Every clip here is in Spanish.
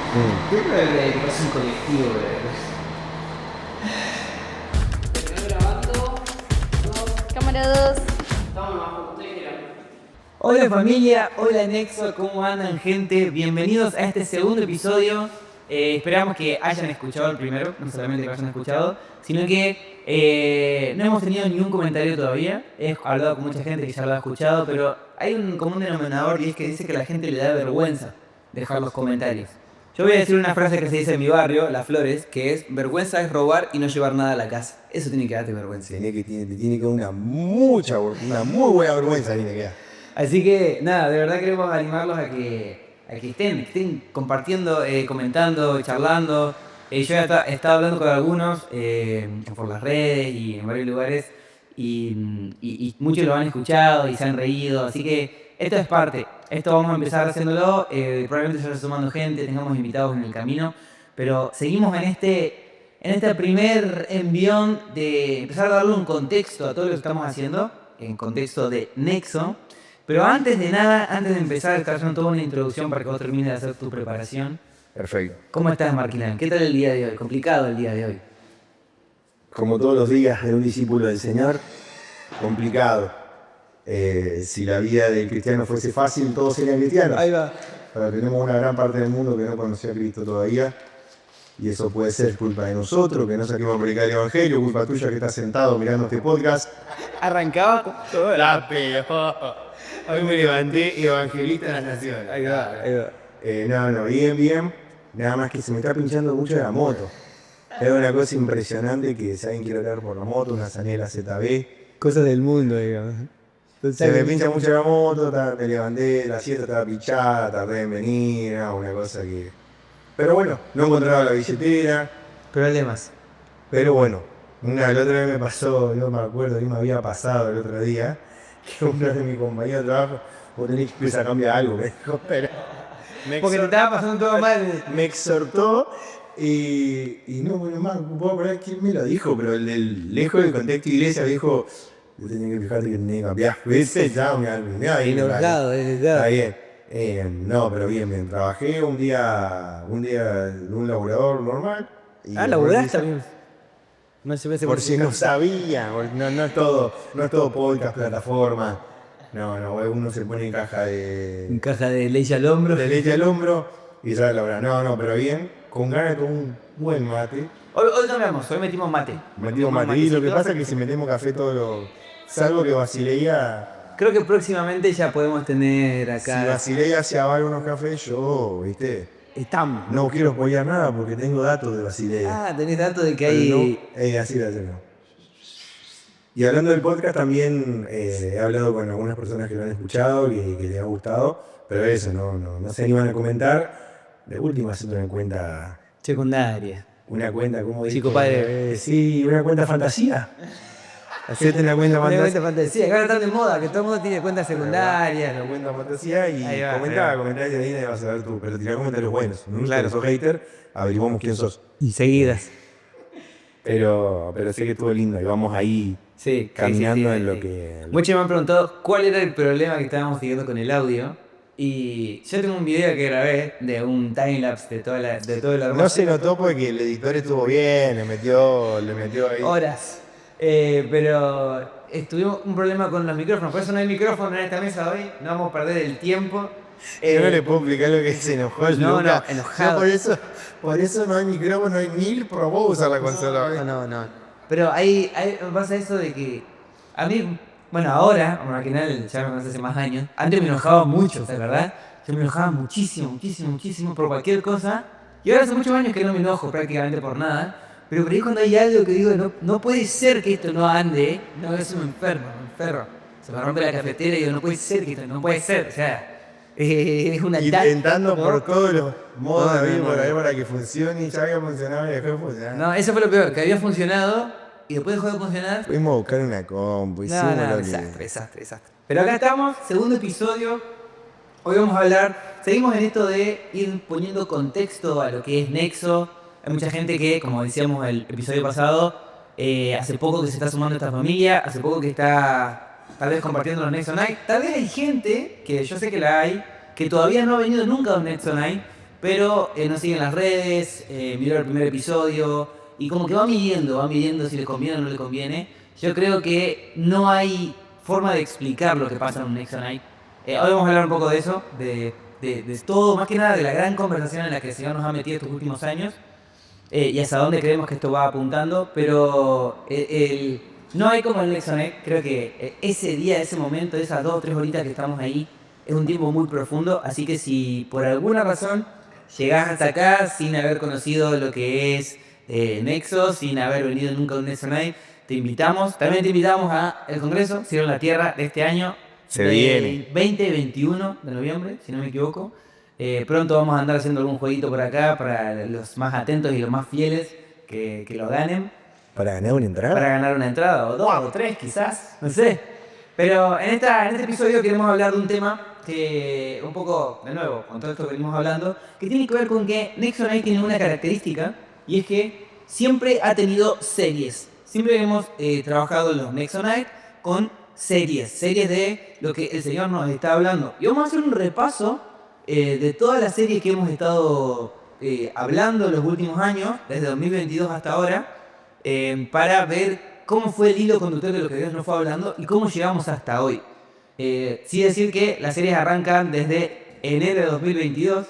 Yo creo que pasa un colectivo, Cámara 2. Hola familia, hola Nexo, ¿cómo andan gente? Bienvenidos a este segundo episodio. Esperamos que hayan escuchado el primero, no solamente que hayan escuchado, sino que no hemos tenido ningún comentario todavía. He hablado con mucha gente que ya lo ha escuchado, pero hay un común denominador y es que dice que a la gente le da vergüenza dejar los comentarios. Yo voy a decir una frase que se dice en mi barrio, Las Flores, que es: vergüenza es robar y no llevar nada a la casa. Eso tiene que darte vergüenza. Tiene que una muy buena vergüenza tiene que dar. Así que nada, de verdad queremos animarlos a que estén compartiendo, comentando, charlando. Yo ya he estado hablando con algunos por las redes y en varios lugares y muchos lo han escuchado y se han reído. Así que esto es parte. Esto vamos a empezar haciéndolo. Probablemente se vaya sumando gente, tengamos invitados en el camino. Pero seguimos en este primer envión de empezar a darle un contexto a todo lo que estamos haciendo, en contexto de Nexo. Pero antes de nada, antes de empezar, estar haciendo toda una introducción para que vos termines de hacer tu preparación. Perfecto. ¿Cómo estás, Marquilán? ¿Qué tal el día de hoy? Complicado el día de hoy. Como todos los días de un discípulo del Señor, complicado. Si la vida del cristiano fuese fácil, todos serían cristianos. Ahí va. Pero tenemos una gran parte del mundo que no conoció a Cristo todavía. Y eso puede ser culpa de nosotros, que no salimos a predicar el Evangelio, culpa tuya que estás sentado mirando este podcast. Arrancaba con todo. La peor. Hoy me levanté evangelista de las naciones. Ahí va. No, bien. Nada más que se me está pinchando mucho la moto. Es una cosa impresionante que si alguien quiere hablar por la moto, una Zanela ZB. Cosas del mundo, digamos. Se me pincha mucho la moto, me levanté, la siesta estaba pinchada, tardé en venir, una cosa que... Pero bueno, no encontraba la billetera. Problemas. Pero bueno, la otra vez me pasó, no me acuerdo, ni me había pasado el otro día, que uno de mis compañeros de trabajo, vos tenés que irse a cambiar algo, me dijo, pero... Porque te estaba pasando todo mal. Me exhortó y no puedo acordar quién me lo dijo, pero lejos del contexto de iglesia me dijo, yo tenía que fijarte que tenía que cambiar, ¿viste? Ya me había Enojado, Está bien. No, pero bien. Trabajé un día en un laborador normal. ¿Laburaste también? No se ve por si no sabía, no es todo podcast, plataforma. No, uno se pone en caja de leche al hombro. De leche al hombro y sale a laburar. No, pero bien, con ganas de un buen mate. Hoy cambiamos, hoy metimos mate. Metimos mate. Y lo que pasa es que si metemos café todo lo... Salvo que Basileia... Creo que próximamente ya podemos tener acá... Si Basileia se avala unos cafés, yo, ¿viste? Estamos. No quiero apoyar nada porque tengo datos de Basileia. Ah, tenés datos de que hay... No, así lo hacemos. Y hablando del podcast también he hablado con algunas personas que lo han escuchado, que les ha gustado, pero eso, no se animan a comentar. De última haciendo una cuenta... secundaria. Una cuenta, ¿cómo dice? Chico padre. Sí, una cuenta fantasía. Hacete una cuenta fantasía. Que ahora están de moda, que todo el mundo tiene cuentas secundarias. Una cuenta fantasía y comentarios de ahí y vas a ver tú. Pero tirá comentarios buenos. Claro. Sos hater, averiguamos quién sos. Y seguidas. Pero sé que estuvo lindo y vamos ahí caminando en lo que... Muchos me han preguntado cuál era el problema que estábamos siguiendo con el audio. Y yo tengo un video que grabé de un timelapse de todo el hermoso. No se notó porque el editor estuvo bien, le metió ahí. Horas. Pero tuvimos un problema con los micrófonos, por eso no hay micrófono en esta mesa hoy, no vamos a perder el tiempo. Yo no le puedo explicar lo que se enojó el Luca. No, enojado. Por eso no hay micrófono, no hay ni probó usar la consola hoy. No. Pero ahí me pasa eso de que a mí, bueno, ahora, al final ya me conoces hace más años, antes me enojaba mucho, ¿sabes, verdad? Yo me enojaba muchísimo por cualquier cosa, y ahora hace muchos años que no me enojo prácticamente por nada. Pero por ahí cuando hay algo que digo, no puede ser que esto no ande, no, eso me enfermo. Se me rompe la cafetera y digo, no puede ser que esto, no puede ser, o sea, es una intentando por todos los modos por ahí para que funcione y ya había funcionado y dejó de funcionar. No, eso fue lo peor, que había funcionado y después dejó de funcionar. Fuimos a buscar una compu, desastre. Pero acá estamos, segundo episodio, hoy vamos a hablar, seguimos en esto de ir poniendo contexto a lo que es Nexo. Hay mucha gente que, como decíamos el episodio pasado, hace poco que se está sumando a esta familia, hace poco que está tal vez compartiendo los Nexo Night. Tal vez hay gente, que yo sé que la hay, que todavía no ha venido nunca a un Nexo Night, pero nos sigue en las redes, miró el primer episodio y como que va midiendo si le conviene o no le conviene. Yo creo que no hay forma de explicar lo que pasa en un Nexo Night. Hoy vamos a hablar un poco de eso, de todo, más que nada de la gran conversación en la que el Señor nos ha metido estos últimos años y hasta dónde creemos que esto va apuntando, pero no hay como el Nexo Night. Creo que ese día, ese momento, esas 2 o 3 horitas que estamos ahí, es un tiempo muy profundo, así que si por alguna razón llegás hasta acá sin haber conocido lo que es Nexo, sin haber venido nunca a un Nexo Night, te invitamos. También te invitamos al Congreso Cielo en la Tierra de este año. Se viene. 20 y 21 de noviembre, si no me equivoco. Pronto vamos a andar haciendo algún jueguito por acá para los más atentos y los más fieles que lo ganen. ¿Para ganar una entrada? Para ganar una entrada, o 2 o 3 quizás, no sé. Pero en este episodio queremos hablar de un tema que, un poco, de nuevo, con todo esto que venimos hablando, que tiene que ver con que Nexo Night tiene una característica, y es que siempre ha tenido series. Siempre hemos trabajado en los Nexo Night con series de lo que el Señor nos está hablando. Y vamos a hacer un repaso de todas las series que hemos estado hablando en los últimos años, desde 2022 hasta ahora, para ver cómo fue el hilo conductor de lo que Dios nos fue hablando y cómo llegamos hasta hoy. Sí decir que las series arrancan desde enero de 2022,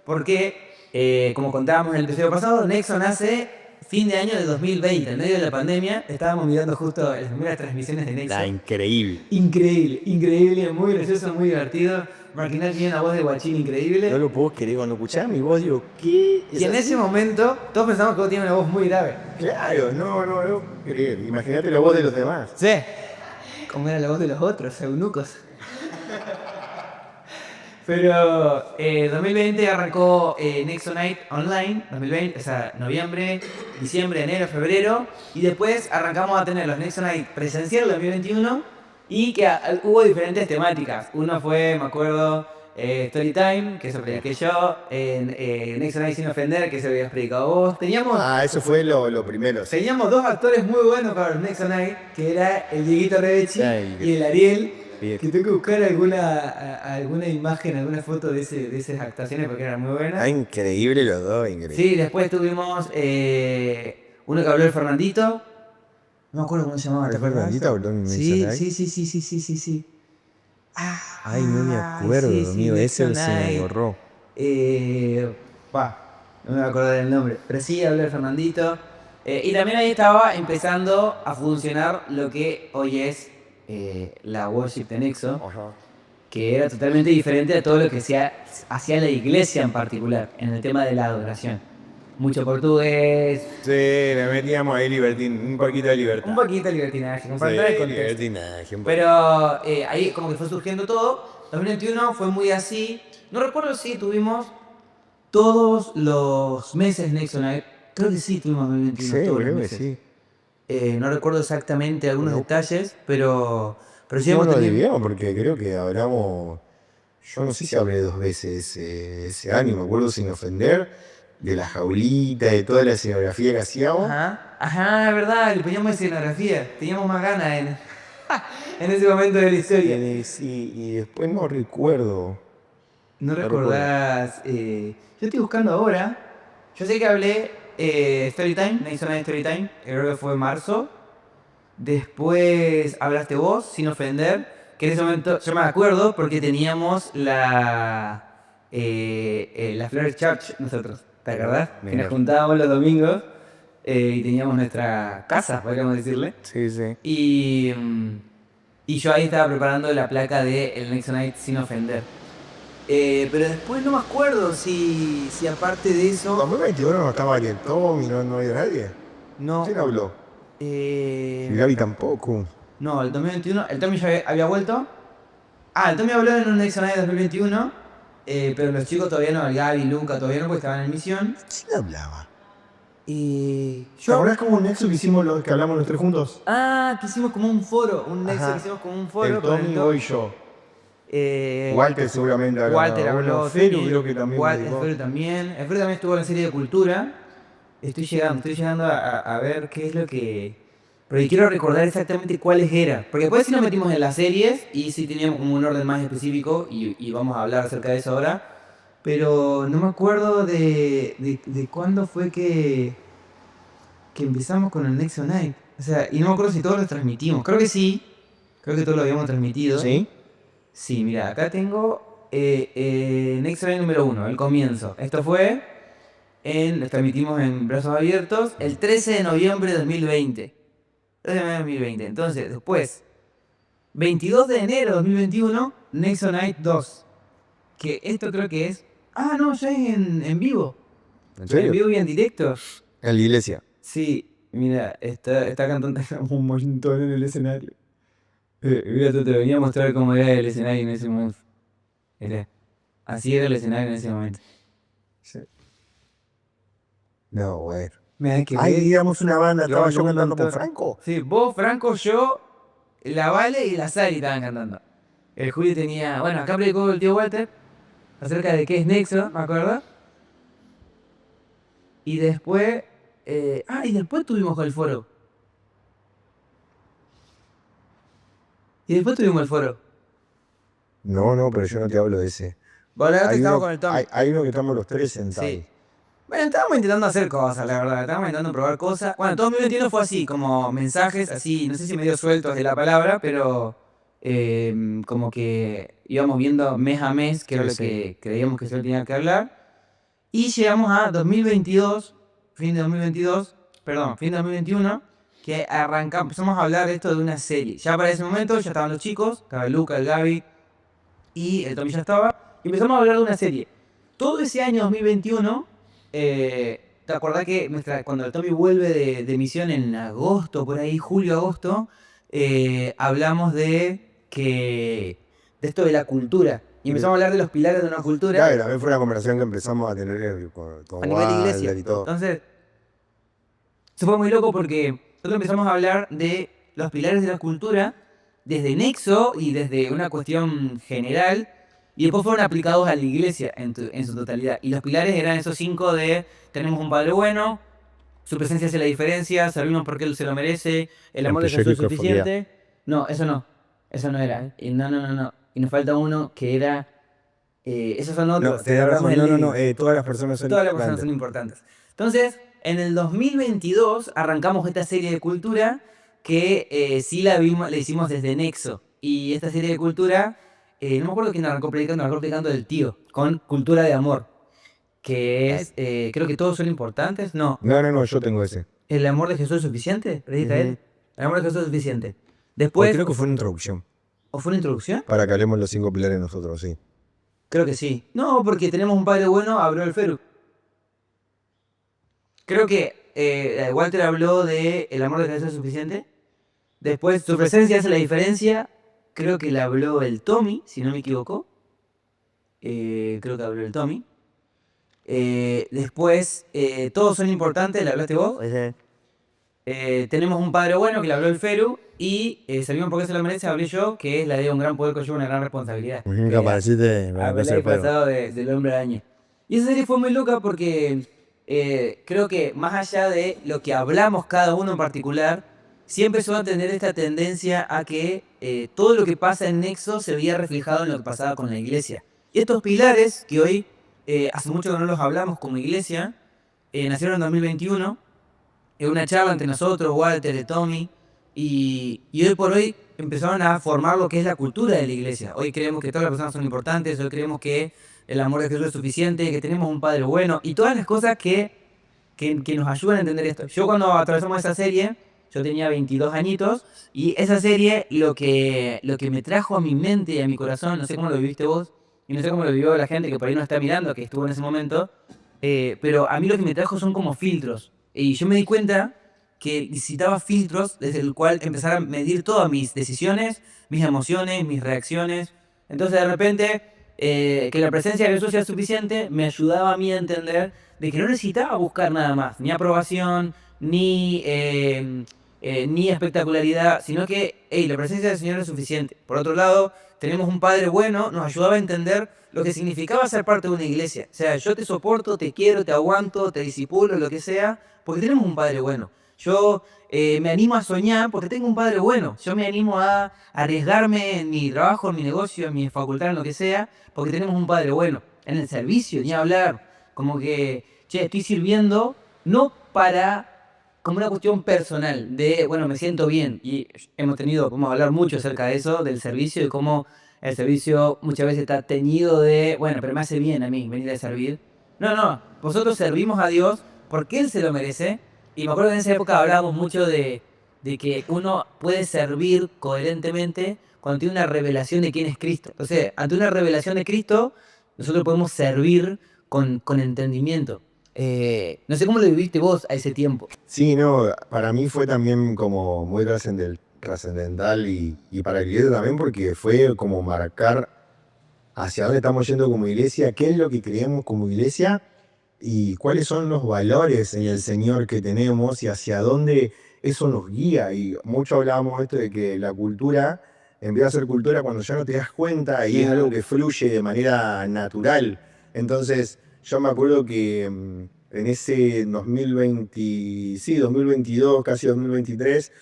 porque, como contábamos en el episodio pasado, Nexo nace fin de año de 2020, en medio de la pandemia. Estábamos mirando justo las primeras transmisiones de Nexo. Increíble. Increíble, muy gracioso, muy divertido. Marquinal tiene una voz de guachín increíble. No lo puedo creer, cuando escuchaba mi voz digo, ¿qué? Y en ese momento todos pensamos que vos tienes una voz muy grave. Claro, no creer. Imagínate la voz de los demás. Sí. Como era la voz de los otros, eunucos. Pero 2020 arrancó Nexo Night Online, 2020, o sea, noviembre, diciembre, enero, febrero, y después arrancamos a tener los Nexo Night presencial 2021 y que hubo diferentes temáticas. Uno fue, me acuerdo, Storytime, que eso prediqué yo, Nexo Night Sin Ofender, que eso habías predicado vos. Eso fue lo primero. Teníamos 2 actores muy buenos para los Nexo Night, que era el Dieguito Rebechi y el Ariel. Bien. Que tengo que buscar alguna imagen, alguna foto de esas actuaciones porque eran muy buenas. Increíble los dos, increíble. Sí, después tuvimos uno que habló el Fernandito. No me acuerdo cómo se llamaba. ¿El Fernandito habló en Nexo Night? Sí. Ay, no me acuerdo, amigo, ese se me borró. No me voy a acordar el nombre, pero sí habló el Fernandito. Y también ahí estaba empezando a funcionar lo que hoy es la worship de Nexo, que era totalmente diferente a todo lo que hacía la iglesia en particular, en el tema de la adoración. Mucho portugués. Sí, le metíamos ahí un poquito de libertad. Un poquito de libertinaje, para entrar en contexto. Pero ahí como que fue surgiendo todo. 2021 fue muy así. No recuerdo si tuvimos todos los meses Nexo Night. Creo que sí tuvimos 2021 sí, todos los meses. Sí. No recuerdo exactamente algunos detalles, pero sí hemos tenido... dividimos porque creo que hablamos... Yo no sé si hablé 2 veces ese año, me acuerdo sin ofender, de la jaulita, de toda la escenografía que hacíamos. Ajá, es verdad, le poníamos escenografía, teníamos más ganas en ese momento de la historia. Y después no recuerdo. ¿No recordás? Yo estoy buscando ahora, yo sé que hablé... Storytime, Nexo Night Storytime, creo que fue en marzo. Después hablaste vos, sin ofender, que en ese momento yo me acuerdo porque teníamos la Flores Church nosotros, ¿te acordás? Que nos juntábamos los domingos y teníamos nuestra casa, podríamos decirle. Sí. Y yo ahí estaba preparando la placa de el Nexo Night Sin Ofender. Pero después no me acuerdo si aparte de eso... ¿En 2021 no estaba ni el Tommy, no había nadie? No. ¿Quién habló? Y Gaby tampoco. No, el 2021, el Tommy ya había vuelto. El Tommy habló en un Nexo Night 2021, pero los chicos todavía no, el Gaby y Luca todavía no, porque estaban en misión. ¿Quién hablaba? ¿Te acordás como un Nexo que hicimos los que hablamos los 3 juntos? Que hicimos como un foro, un Nexo que hicimos como un foro. El Tommy, vos y yo. Walter seguramente habló. Walter habló. Feru creo que también. Feru también. El Feru también estuvo en la serie de cultura. Estoy llegando a ver qué es lo que... Pero quiero recordar exactamente cuáles eran. Porque después sí nos metimos en las series y sí teníamos como un orden más específico y vamos a hablar acerca de eso ahora. pero no me acuerdo de cuándo fue que empezamos con el Nexo Night. O sea, y no me acuerdo si todos lo transmitimos. Creo que sí. Creo que todos lo habíamos transmitido. ¿Sí? Sí, mira, acá tengo Nexo Night número 1, el comienzo. Esto fue lo transmitimos en Brazos Abiertos el 13 de noviembre de 2020. 13 de noviembre de 2020. Entonces, después, 22 de enero de 2021, Nexo Night 2. Que esto creo que es... Ah, no, ya es en vivo. ¿En En serio? vivo y en directo. En la iglesia. Sí, mira, está cantando un montón en el escenario. Mira, te venía a mostrar cómo era el escenario en ese momento. Era, así era el escenario en ese momento. Sí. No, bueno. Mira, que Ay, ver. digamos una banda, estaba Lo yo cantando montón. con Franco. Sí, vos, Franco, yo, la Vale y la Sari estaban cantando. El Julio tenía... Bueno, acá predicó el tío Walter acerca de qué es Nexo, ¿me acuerdo? Y después... y después tuvimos el foro. No, pero yo no te hablo de ese. Bueno, ahora Hay estamos uno, con el Tommy. hay uno que estamos los tres sentados. Sí. Bueno, estábamos intentando hacer cosas, la verdad. Estábamos intentando probar cosas. Bueno, todo 2021 fue así, como mensajes así, no sé si medio sueltos de la palabra, pero como que íbamos viendo mes a mes qué era lo que creíamos que se tenía que hablar. Y llegamos a 2022, fin de 2021, que empezamos a hablar de esto de una serie. Ya para ese momento ya estaban los chicos, estaba el Luca, el Gaby y el Tommy ya estaba. Y empezamos a hablar de una serie. Todo ese año 2021, ¿te acordás que cuando el Tommy vuelve de misión en agosto, por ahí, julio-agosto, hablamos de esto de la cultura? Y empezamos a hablar de los pilares de una cultura. Claro, también fue una conversación que empezamos a tener con A nivel de Walter iglesia. y todo. Entonces, se fue muy loco porque nosotros empezamos a hablar de los pilares de la cultura desde Nexo y desde una cuestión general, y después fueron aplicados a la iglesia en su totalidad. Y los pilares eran esos 5 de: tenemos un Padre bueno, su presencia hace la diferencia, servimos porque Él se lo merece, el amor de Jesús es suficiente. No, eso no era. Y no. Y nos falta uno que era... esos son otros. No, tenés razón, Hablamos del- todas las personas son Todas las personas importantes. son importantes. Entonces, en el 2022 arrancamos esta serie de cultura que sí la hicimos desde Nexo. Y esta serie de cultura, no me acuerdo quién arrancó predicando el tío, con cultura de amor. Que es, creo que todos son importantes. No, No, yo tengo ese. el amor de Jesús es suficiente, predica Ujú. él. El amor de Jesús es suficiente. Pues Después, creo que fue una introducción. ¿o fue una introducción? Para que hablemos los 5 pilares nosotros, sí. Creo que sí. No, porque tenemos un padre bueno, habló el Feru. Creo que Walter habló de el amor de Jesús es suficiente. Después, su presencia hace la diferencia. Creo que le habló el Tommy, si no me equivoco. Creo que habló el Tommy. Después, todos son importantes, le hablaste vos. Tenemos un padre bueno, que le habló el Feru. Y servimos porque se lo merece, hablé yo, que es la de un gran poder conlleva una gran responsabilidad. Nunca pareciste Hablé disfrazado del hombre araña. Y esa serie fue muy loca porque creo que más allá de lo que hablamos cada uno en particular, sí empezó a tener esta tendencia a que todo lo que pasa en Nexo se veía reflejado en lo que pasaba con la iglesia. Y estos pilares, que hoy hace mucho que no los hablamos como iglesia, nacieron en 2021, en una charla entre nosotros, Walter, y Tommy, y hoy por hoy empezaron a formar lo que es la cultura de la iglesia. Hoy creemos que todas las personas son importantes, hoy creemos que el amor de Jesús es suficiente, que tenemos un Padre bueno, y todas las cosas que nos ayudan a entender esto. Yo cuando atravesamos esa serie, yo tenía 22 añitos, y esa serie lo que me trajo a mi mente y a mi corazón, no sé cómo lo viviste vos, y no sé cómo lo vivió la gente que por ahí no está mirando, que estuvo en ese momento, pero a mí lo que me trajo son como filtros. Y yo me di cuenta que necesitaba filtros desde el cual empezar a medir todas mis decisiones, mis emociones, mis reacciones. Entonces de repente, que la presencia de Jesús sea suficiente, me ayudaba a mí a entender de que no necesitaba buscar nada más, ni aprobación, ni espectacularidad, sino que la presencia del Señor es suficiente. Por otro lado, tenemos un Padre bueno, nos ayudaba a entender lo que significaba ser parte de una iglesia. O sea, yo te soporto, te quiero, te aguanto, te disipulo, lo que sea, porque tenemos un Padre bueno. Yo me animo a soñar porque tengo un Padre bueno. Yo me animo a arriesgarme en mi trabajo, en mi negocio, en mi facultad, en lo que sea, porque tenemos un Padre bueno. en el servicio, ni hablar. Como que, che, estoy sirviendo, no como una cuestión personal, de, bueno, me siento bien. Y podemos hablar mucho acerca de eso, del servicio, y cómo el servicio muchas veces está teñido de, bueno, pero me hace bien a mí venir a servir. No, nosotros servimos a Dios porque Él se lo merece. Y me acuerdo que en esa época hablábamos mucho de que uno puede servir coherentemente cuando tiene una revelación de quién es Cristo. Entonces, ante una revelación de Cristo, nosotros podemos servir con entendimiento. No sé cómo lo viviste vos a ese tiempo. Sí, no, para mí fue también como muy trascendental y para el iglesia también porque fue como marcar hacia dónde estamos yendo como iglesia, qué es lo que creemos como iglesia y cuáles son los valores en el Señor que tenemos y hacia dónde eso nos guía. Y mucho hablábamos de esto de que la cultura empieza a ser cultura cuando ya no te das cuenta y es algo que fluye de manera natural. Entonces, yo me acuerdo que en ese 2022, casi 2023,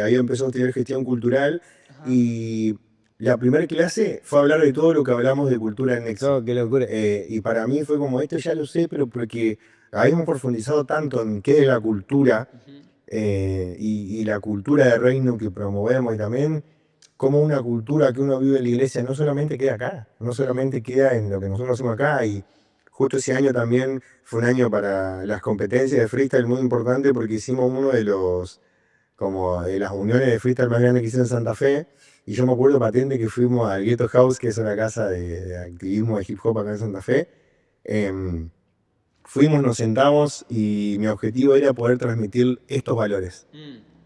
había empezado a estudiar gestión cultural. Ajá. Y la primera clase fue hablar de todo lo que hablamos de cultura en Nexo. No, qué locura. Y para mí fue como, esto ya lo sé, pero porque habíamos profundizado tanto en qué es la cultura y la cultura de reino que promovemos y también como una cultura que uno vive en la iglesia no solamente queda acá, no solamente queda en lo que nosotros hacemos acá. Y justo ese año también fue un año para las competencias de freestyle muy importante porque hicimos uno como de las uniones de freestyle más grandes que hice en Santa Fe. Y yo me acuerdo patente que fuimos al Ghetto House, que es una casa de activismo de hip hop acá en Santa Fe. Fuimos, nos sentamos y mi objetivo era poder transmitir estos valores.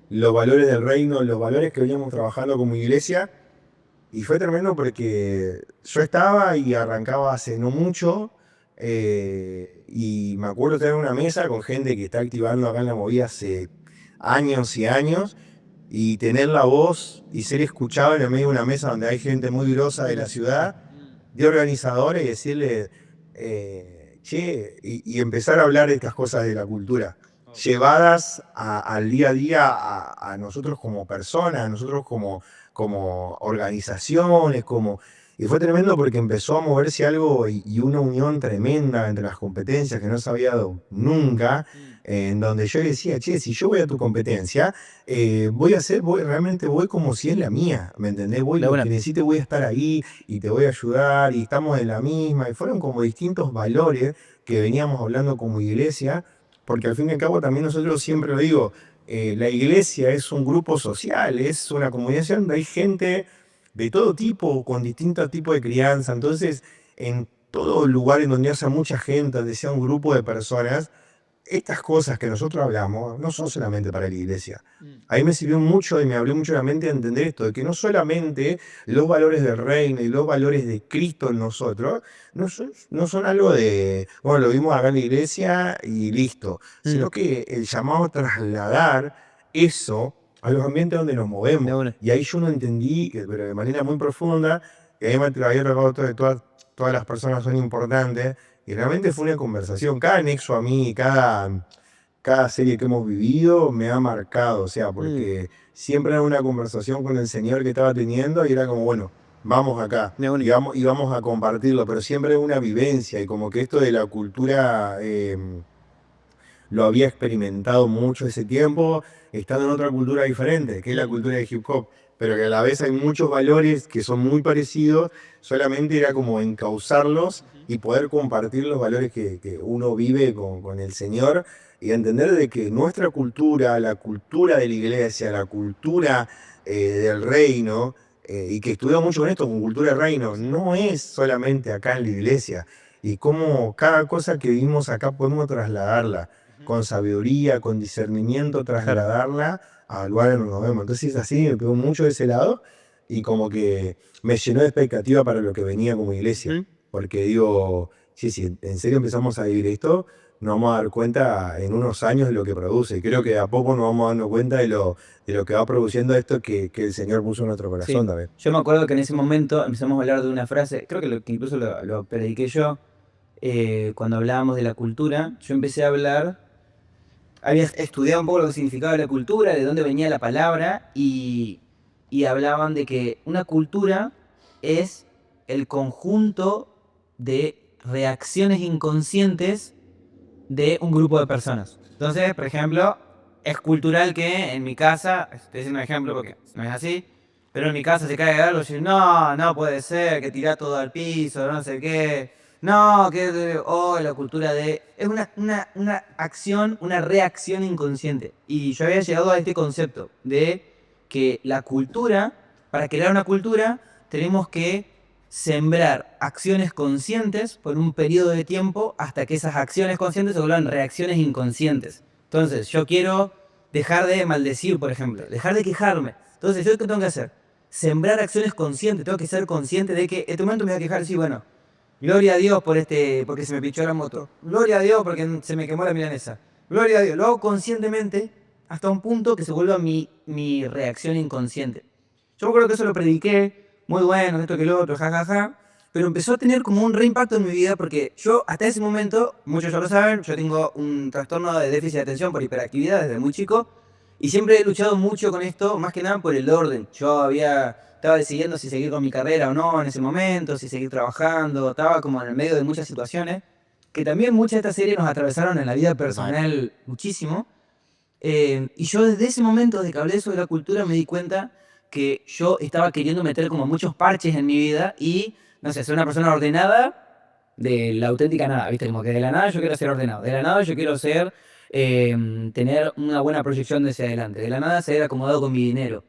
Los valores del reino, los valores que veníamos trabajando como iglesia. Y fue tremendo porque yo estaba y arrancaba hace no mucho. Y me acuerdo tener una mesa con gente que está activando acá en la movida hace años y años. Y tener la voz y ser escuchado en el medio de una mesa donde hay gente muy grosa de la ciudad, de organizadores, y decirle, che, y empezar a hablar de estas cosas de la cultura, llevadas al día a día a nosotros como personas, a nosotros como organizaciones, y fue tremendo porque empezó a moverse algo y una unión tremenda entre las competencias que no se había dado nunca, en donde yo decía, che, si yo voy a tu competencia, realmente voy como si es la mía, ¿me entendés? Voy, lo que necesite voy a estar ahí y te voy a ayudar y estamos en la misma. Y fueron como distintos valores que veníamos hablando como iglesia, porque al fin y al cabo también nosotros siempre lo digo, la iglesia es un grupo social, es una comunidad donde hay gente de todo tipo, con distintos tipos de crianza. Entonces, en todo lugar en donde haya mucha gente, donde sea un grupo de personas, estas cosas que nosotros hablamos no son solamente para la iglesia. Ahí me sirvió mucho y me abrió mucho la mente a entender esto, de que no solamente los valores del reino y los valores de Cristo en nosotros, no son algo de, bueno, lo vimos acá en la iglesia y listo, sino que el llamado a trasladar eso a los ambientes donde nos movemos. Y ahí yo no entendí, pero de manera muy profunda, que ahí me había tocado todas las personas son importantes. Y realmente fue una conversación. Cada nexo a mí, cada serie que hemos vivido me ha marcado. O sea, porque siempre era una conversación con el Señor que estaba teniendo y era como, bueno, vamos acá y vamos a compartirlo. Pero siempre una vivencia y como que esto de la cultura lo había experimentado mucho ese tiempo, estando en otra cultura diferente, que es la cultura de hip hop. Pero que a la vez hay muchos valores que son muy parecidos, solamente era como encauzarlos y poder compartir los valores que uno vive con el Señor y entender de que nuestra cultura, la cultura de la iglesia, la cultura del reino, y que estudiamos mucho con esto, con cultura del reino, no es solamente acá en la iglesia, y cómo cada cosa que vivimos acá podemos trasladarla con sabiduría, con discernimiento, trasladarla al lugar en donde nos vemos. Entonces así me pegó mucho de ese lado y como que me llenó de expectativa para lo que venía como iglesia. Porque digo, si en serio empezamos a vivir esto, nos vamos a dar cuenta en unos años de lo que produce. Y creo que de a poco nos vamos dando cuenta de lo que va produciendo esto que el Señor puso en nuestro corazón también. Yo me acuerdo que en ese momento empezamos a hablar de una frase, creo que incluso lo prediqué yo, cuando hablábamos de la cultura. Yo empecé a hablar, había estudiado un poco lo que significaba la cultura, de dónde venía la palabra, y hablaban de que una cultura es el conjunto de reacciones inconscientes de un grupo de personas. Entonces, por ejemplo, es cultural que en mi casa, estoy haciendo un ejemplo porque no es así, pero en mi casa se cae algo y yo, no, no puede ser, que tirá todo al piso, no sé qué, no, que, oh, la cultura de... Es una acción, una reacción inconsciente. Y yo había llegado a este concepto de que la cultura, para crear una cultura, tenemos que sembrar acciones conscientes por un periodo de tiempo hasta que esas acciones conscientes se vuelvan reacciones inconscientes. Entonces, yo quiero dejar de maldecir, por ejemplo, dejar de quejarme. Entonces, ¿yo qué tengo que hacer? Sembrar acciones conscientes, tengo que ser consciente de que en este momento me voy a quejar y sí, bueno, gloria a Dios porque se me pinchó la moto. Gloria a Dios porque se me quemó la milanesa. Gloria a Dios. Lo hago conscientemente hasta un punto que se vuelva mi reacción inconsciente. Yo me acuerdo que eso lo prediqué, muy bueno, esto que lo otro, jajaja. Pero empezó a tener como un reimpacto en mi vida porque yo hasta ese momento, muchos ya lo saben, yo tengo un trastorno de déficit de atención por hiperactividad desde muy chico. Y siempre he luchado mucho con esto, más que nada por el orden. Estaba decidiendo si seguir con mi carrera o no en ese momento, si seguir trabajando, estaba como en el medio de muchas situaciones, que también muchas de estas series nos atravesaron en la vida personal muchísimo. Y yo desde ese momento, desde que hablé sobre la cultura, me di cuenta que yo estaba queriendo meter como muchos parches en mi vida y, no sé, ser una persona ordenada de la auténtica nada, ¿viste? Como que de la nada yo quiero ser ordenado, de la nada yo quiero tener una buena proyección hacia adelante, de la nada ser acomodado con mi dinero.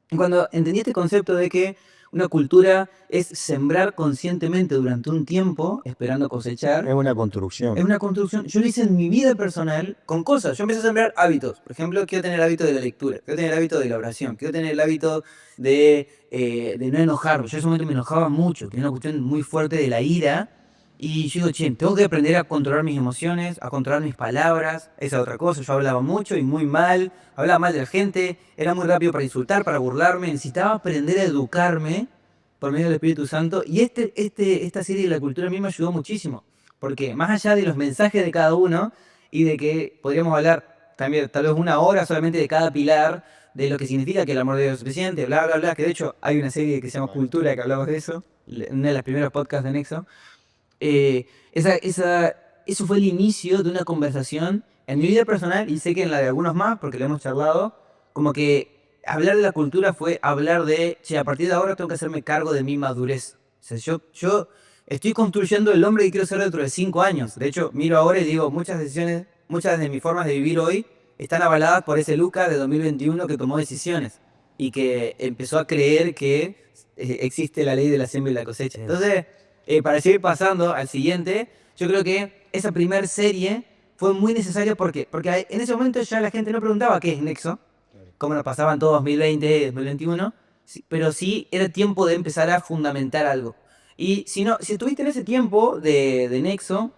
Y cuando entendí este concepto de que una cultura es sembrar conscientemente durante un tiempo, esperando cosechar, Es una construcción. es una construcción. Yo lo hice en mi vida personal con cosas. Yo empecé a sembrar hábitos. Por ejemplo, quiero tener el hábito de la lectura, quiero tener el hábito de la oración, quiero tener el hábito de no enojarme. Yo en ese momento me enojaba mucho, tenía una cuestión muy fuerte de la ira. Y yo digo, che, tengo que aprender a controlar mis emociones, a controlar mis palabras. Esa es otra cosa. Yo hablaba mucho y muy mal, hablaba mal de la gente, era muy rápido para insultar, para burlarme. Necesitaba aprender a educarme por medio del Espíritu Santo. Y esta serie de la cultura a mí me ayudó muchísimo. Porque más allá de los mensajes de cada uno y de que podríamos hablar también tal vez una hora solamente de cada pilar, de lo que significa que el amor de Dios es suficiente, bla, bla, bla, que de hecho hay una serie que se llama Cultura que hablamos de eso, en uno de los primeros podcasts de Nexo. Eh, eso fue el inicio de una conversación en mi vida personal y sé que en la de algunos más, porque lo hemos charlado, como que hablar de la cultura fue hablar de, che, a partir de ahora tengo que hacerme cargo de mi madurez. O sea, yo estoy construyendo el hombre que quiero ser dentro de 5 años. De hecho, miro ahora y digo, muchas decisiones, muchas de mis formas de vivir hoy están avaladas por ese Luca de 2021 que tomó decisiones y que empezó a creer que existe la ley de la siembra y la cosecha. Entonces, para seguir pasando al siguiente, yo creo que esa primer serie fue muy necesaria porque en ese momento ya la gente no preguntaba qué es Nexo, cómo nos pasaban todos 2020, 2021, pero sí era tiempo de empezar a fundamentar algo. Y si no, si estuviste en ese tiempo de Nexo,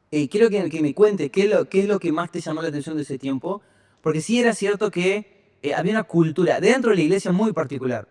quiero que me cuente qué es lo que más te llamó la atención de ese tiempo, porque sí era cierto que había una cultura dentro de la iglesia muy particular.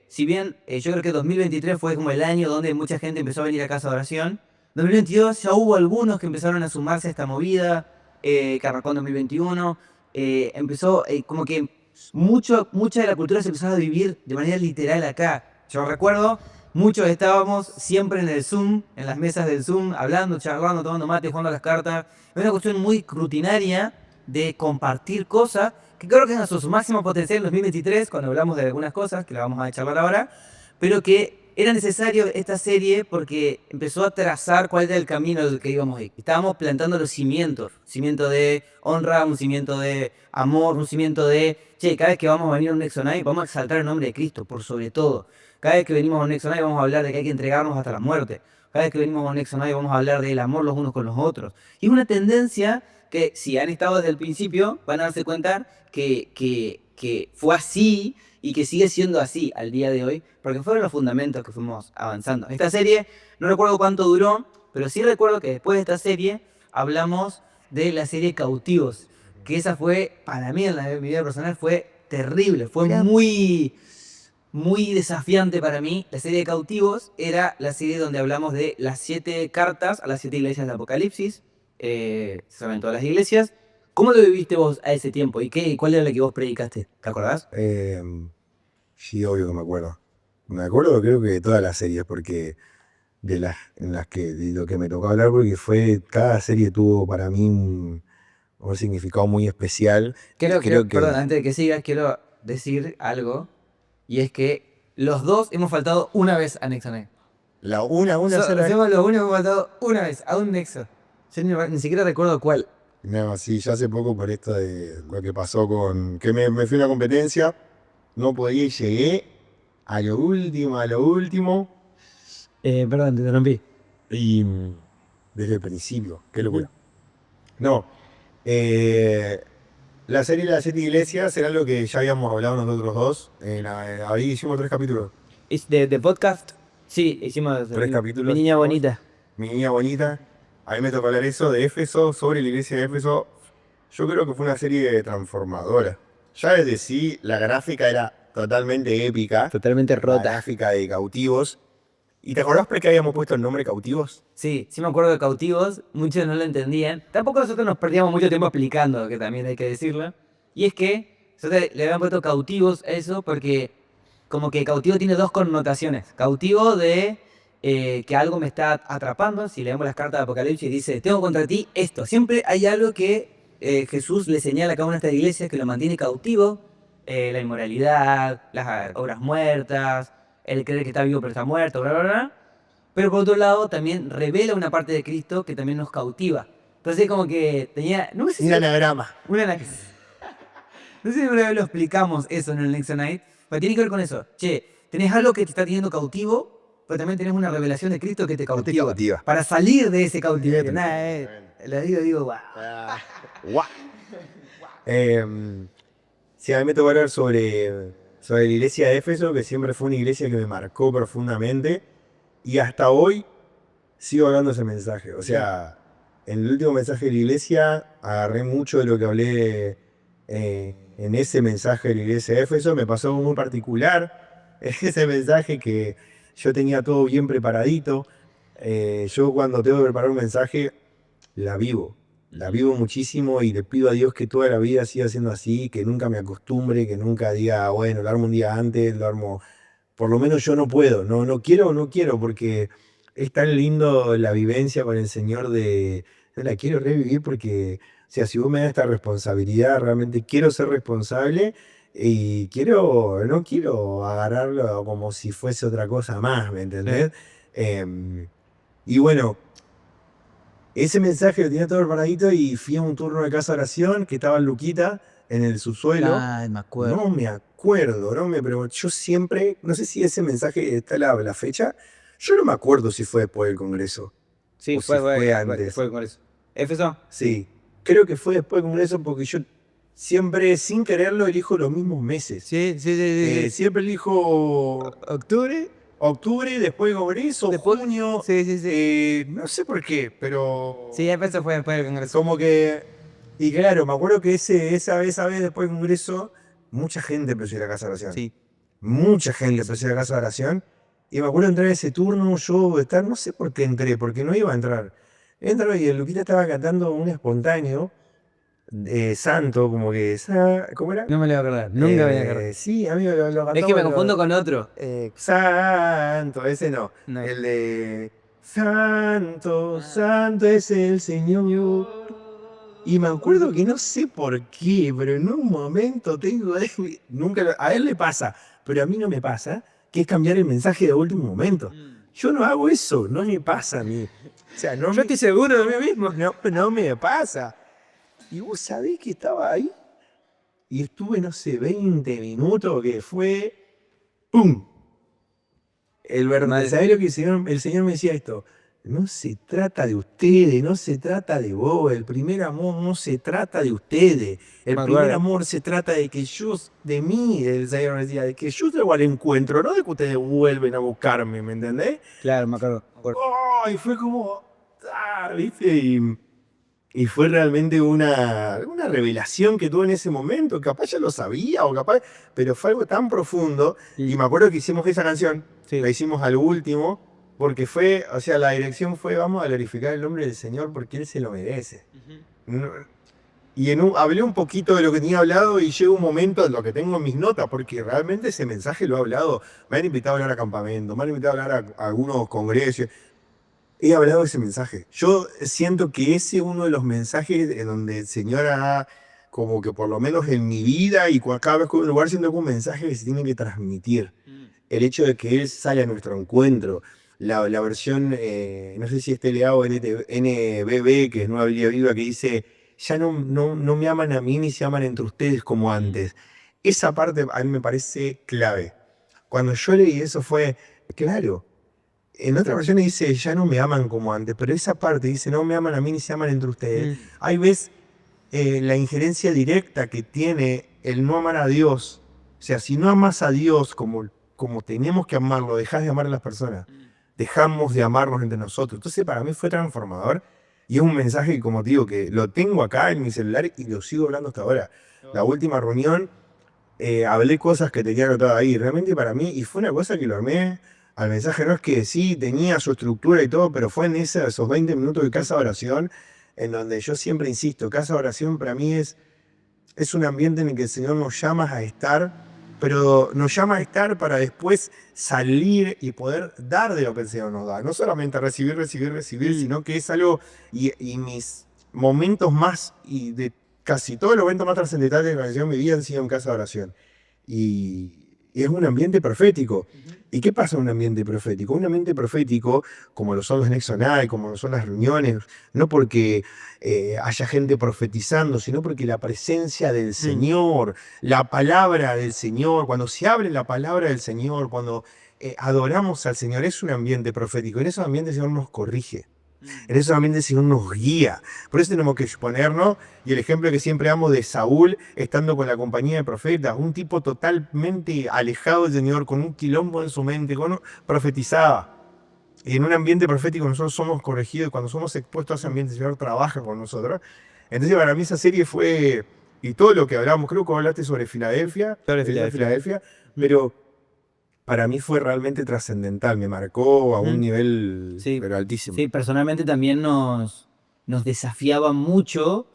Si bien yo creo que 2023 fue como el año donde mucha gente empezó a venir a casa de oración, 2022 ya hubo algunos que empezaron a sumarse a esta movida, que arrancó en 2021, empezó como que mucha de la cultura se empezó a vivir de manera literal acá. Yo recuerdo, muchos estábamos siempre en el Zoom, en las mesas del Zoom, hablando, charlando, tomando mate, jugando a las cartas. Es una cuestión muy rutinaria de compartir cosas, que creo que es a su máximo potencial en 2023, cuando hablamos de algunas cosas, que la vamos a charlar ahora, pero que era necesario esta serie porque empezó a trazar cuál era el camino del que íbamos a ir. Estábamos plantando los cimientos, cimiento de honra, un cimiento de amor, un cimiento de, che, cada vez que vamos a venir a un Nexo Night, vamos a exaltar el nombre de Cristo, por sobre todo. Cada vez que venimos a un Nexo Night vamos a hablar de que hay que entregarnos hasta la muerte. Cada vez que venimos a un Nexo Night vamos a hablar del amor los unos con los otros. Y es una tendencia que si han estado desde el principio van a darse cuenta que fue así y que sigue siendo así al día de hoy, porque fueron los fundamentos que fuimos avanzando. Esta serie, no recuerdo cuánto duró, pero sí recuerdo que después de esta serie hablamos de la serie Cautivos, que esa fue, para mí en mi vida personal, fue terrible, fue muy desafiante para mí. La serie de Cautivos era la serie donde hablamos de las 7 cartas a las 7 iglesias de Apocalipsis, se saben todas las iglesias. ¿Cómo lo viviste vos a ese tiempo? ¿Y cuál era la que vos predicaste? ¿Te acordás? Sí, obvio que me acuerdo. Me acuerdo creo que de todas las series, porque en las que, de lo que me tocó hablar, porque cada serie tuvo para mí un significado muy especial. Creo Creo que, perdón, antes de que sigas, quiero decir algo. Y es que los dos hemos faltado una vez a Nexo Night. una sola vez. Somos los únicos que hemos faltado una vez a un Nexo. Yo ni siquiera recuerdo cuál. No, sí, ya hace poco por esto de lo que pasó con... Que me fui a una competencia, no podía y llegué a lo último. Perdón, te interrumpí. Y desde el principio, qué locura. No, la serie de las 7 iglesias era lo que ya habíamos hablado nosotros dos. Ahí hicimos 3 capítulos. De podcast, sí, hicimos 3 capítulos. Mi niña bonita. Mi niña bonita. A mí me tocó hablar eso de Éfeso, sobre la iglesia de Éfeso. Yo creo que fue una serie transformadora. Ya desde sí, la gráfica era totalmente épica. Totalmente La rota. gráfica de Cautivos. ¿Y te acordás por qué habíamos puesto el nombre Cautivos? Sí, sí me acuerdo de Cautivos, muchos no lo entendían. Tampoco nosotros nos perdíamos mucho tiempo explicando, que también hay que decirlo. Y es que nosotros le habían puesto Cautivos a eso porque como que cautivo tiene dos connotaciones. Cautivo de que algo me está atrapando. Si leemos las cartas de Apocalipsis dice, tengo contra ti esto. Siempre hay algo que Jesús le señala a cada una de estas iglesias que lo mantiene cautivo. La inmoralidad, las obras muertas, el creer que está vivo pero está muerto, bla, bla, bla. Pero por otro lado también revela una parte de Cristo que también nos cautiva. Entonces como que tenía... No sé si... Un anagrama. No sé si una vez lo explicamos eso en el Nexo Night, pero tiene que ver con eso. Che, tenés algo que te está teniendo cautivo, pero también tenés una revelación de Cristo que te cautiva. Para salir de ese cautiverio. Nada, lo digo, guau. Guau. Sí, a mí me tocó hablar sobre la iglesia de Éfeso, que siempre fue una iglesia que me marcó profundamente. Y hasta hoy sigo hablando ese mensaje. O sea, en el último mensaje de la iglesia agarré mucho de lo que hablé en ese mensaje de la iglesia de Éfeso. Me pasó algo muy particular en ese mensaje, que yo tenía todo bien preparadito. Yo cuando tengo que preparar un mensaje, la vivo muchísimo y le pido a Dios que toda la vida siga siendo así, que nunca me acostumbre, que nunca diga, bueno, lo armo un día antes, lo armo... Por lo menos yo no puedo, no quiero, porque es tan lindo la vivencia con el Señor no la quiero revivir porque, o sea, si vos me das esta responsabilidad, realmente quiero ser responsable y no quiero agarrarlo como si fuese otra cosa más, ¿me entendés? Y bueno, ese mensaje lo tenía todo preparadito y fui a un turno de casa de oración que estaba en Luquita, en el subsuelo. Ay, me acuerdo. No me acuerdo, pero yo siempre, no sé si ese mensaje está la fecha, yo no me acuerdo si fue después del Congreso. Sí, o si fue antes. Fue el Congreso. ¿Éfeso? Sí, creo que fue después del Congreso porque yo siempre, sin quererlo, elijo los mismos meses. Sí. Siempre elijo octubre, después del Congreso, junio. Sí. No sé por qué, pero... Sí, Éfeso fue después del Congreso. Como que... Y claro, me acuerdo que esa vez después del Congreso, mucha gente empezó a ir a casa de oración. Sí. Mucha gente empezó a ir a casa de oración. Y me acuerdo entrar a ese turno, no sé por qué entré, porque no iba a entrar. Entro y el Luquita estaba cantando un espontáneo santo, como que... ¿Cómo era? No me lo voy a acordar, nunca me voy a acordar. Sí, amigo, lo cantó. Es que me confundo con otro. Santo, ese no. No. El de... Santo es el Señor. Y me acuerdo que no sé por qué, pero en un momento a él le pasa, pero a mí no me pasa, que es cambiar el mensaje de último momento. Yo no hago eso, no me pasa a mí. O sea, Yo estoy seguro de mí mismo. no me pasa. Y vos sabés que estaba ahí y estuve, no sé, 20 minutos que fue... ¡Pum! ¿Sabés lo que el Señor me decía esto? No se trata de ustedes, no se trata de vos. El primer amor no se trata de ustedes. El primer amor se trata de que de mí, el Señor me decía, de que yo traigo al encuentro, no de que ustedes vuelven a buscarme, ¿me entendés? Claro, me acuerdo. Oh, y fue como, ¿viste? Y fue realmente una revelación que tuve en ese momento. Capaz ya lo sabía, pero fue algo tan profundo. Y me acuerdo que hicimos esa canción, la hicimos al último. Porque la dirección fue, vamos a glorificar el nombre del Señor porque Él se lo merece. Y hablé un poquito de lo que tenía hablado y llega un momento en lo que tengo en mis notas, porque realmente ese mensaje lo he hablado. Me han invitado a hablar a campamentos, me han invitado a hablar a algunos congresos. he hablado de ese mensaje. Yo siento que ese es uno de los mensajes en donde el Señor ha, como que por lo menos en mi vida y cada vez que voy a un lugar, siento que un mensaje que se tiene que transmitir. El hecho de que Él sale a nuestro encuentro. La versión, no sé si es TLA o NBB, que es Nueva Biblia Viva, que dice, ya no me aman a mí ni se aman entre ustedes como antes. Esa parte a mí me parece clave. Cuando yo leí eso fue, claro, en otra versión dice, ya no me aman como antes, pero esa parte dice, no me aman a mí ni se aman entre ustedes. Ahí ves la injerencia directa que tiene el no amar a Dios. O sea, si no amas a Dios como tenemos que amarlo, dejás de amar a las personas, dejamos de amarnos entre nosotros. Entonces para mí fue transformador y es un mensaje que, como te digo, que lo tengo acá en mi celular y lo sigo hablando hasta ahora. La última reunión hablé cosas que tenía anotadas ahí, realmente para mí, y fue una cosa que lo armé al mensaje, no es que sí, tenía su estructura y todo, pero fue en esos 20 minutos de casa de oración, en donde yo siempre insisto, casa de oración para mí es un ambiente en el que el Señor nos llama a estar, pero nos llama a estar para después salir y poder dar de lo que el Señor nos da. No solamente recibir, sino que es algo, y mis momentos más, y de casi todos los momentos más trascendentales de la oración, mi vida han sido en casa de oración. Y es un ambiente profético. ¿Y qué pasa en un ambiente profético? Un ambiente profético, como lo son los Nexo Night, como lo son las reuniones, no porque haya gente profetizando, sino porque la presencia del Señor, la palabra del Señor, cuando se abre la palabra del Señor, cuando adoramos al Señor, es un ambiente profético. En esos ambientes el Señor nos corrige. En esos ambientes el Señor nos guía. Por eso tenemos que exponernos. Y el ejemplo que siempre damos de Saúl, estando con la compañía de profetas, un tipo totalmente alejado del Señor, con un quilombo en su mente, profetizaba. Y en un ambiente profético nosotros somos corregidos. Cuando somos expuestos a ese ambiente, el Señor trabaja con nosotros. Entonces para mí esa serie fue, y todo lo que hablamos, creo que hablaste sobre Filadelfia, pero para mí fue realmente trascendental, me marcó a un nivel pero altísimo. Sí, personalmente también nos desafiaba mucho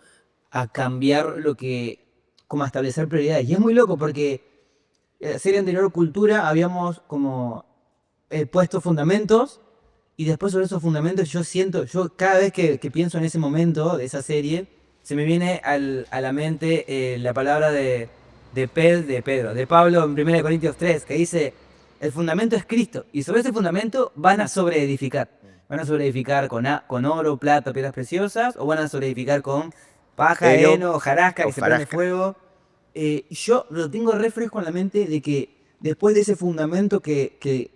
a cambiar como a establecer prioridades. Y es muy loco porque en la serie anterior, Cultura, habíamos como puesto fundamentos y después sobre esos fundamentos yo cada vez que pienso en ese momento de esa serie, se me viene a la mente la palabra de Pablo en 1 Corintios 3, que dice, el fundamento es Cristo, y sobre ese fundamento van a sobreedificar. Van a sobreedificar con oro, plata, piedras preciosas, o van a sobreedificar con paja, heno, hojarasca, que se prende fuego. Yo lo tengo re fresco en la mente de que después de ese fundamento que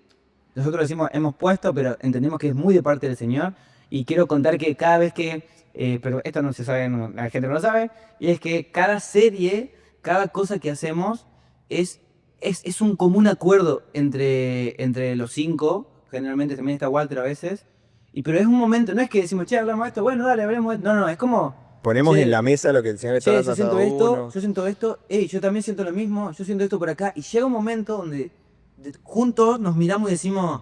nosotros decimos hemos puesto, pero entendemos que es muy de parte del Señor, y quiero contar que cada vez que, pero esto no se sabe, la gente no lo sabe, y es que cada serie, cada cosa que hacemos es un común acuerdo entre los 5, generalmente también está Walter a veces, pero es un momento, no es que decimos, che, hablamos de esto, bueno, dale, hablemos de esto, no, es como... Ponemos en la mesa lo que el Señor está dando yo siento esto, yo también siento lo mismo, yo siento esto por acá, y llega un momento donde juntos nos miramos y decimos,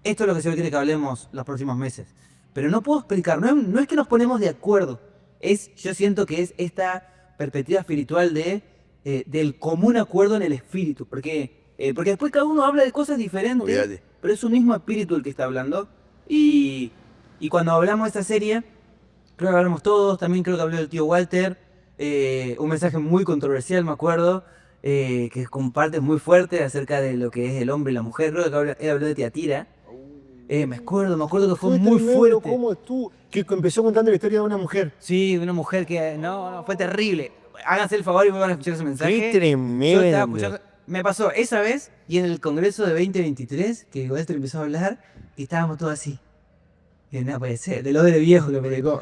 esto es lo que el Señor quiere que hablemos los próximos meses, pero no puedo explicar, no es que nos ponemos de acuerdo, yo siento que es esta perspectiva espiritual del común acuerdo en el espíritu, porque después cada uno habla de cosas diferentes, pero es un mismo espíritu el que está hablando, y cuando hablamos de esta serie, creo que hablamos todos, también creo que habló el tío Walter, un mensaje muy controversial, me acuerdo, que comparte muy fuerte acerca de lo que es el hombre y la mujer, creo que él habló de Tiatira, me acuerdo que fue muy fuerte. ¿Cómo tú? Que empezó contando la historia de una mujer. Sí, de una mujer que, no, fue terrible. Háganse el favor y vuelvan a escuchar ese mensaje. ¡Qué tremendo! Yo estaba escuchando, me pasó esa vez y en el congreso de 2023 que Walter empezó a hablar y estábamos todos así. Y no puede ser, del odre viejo que predicó.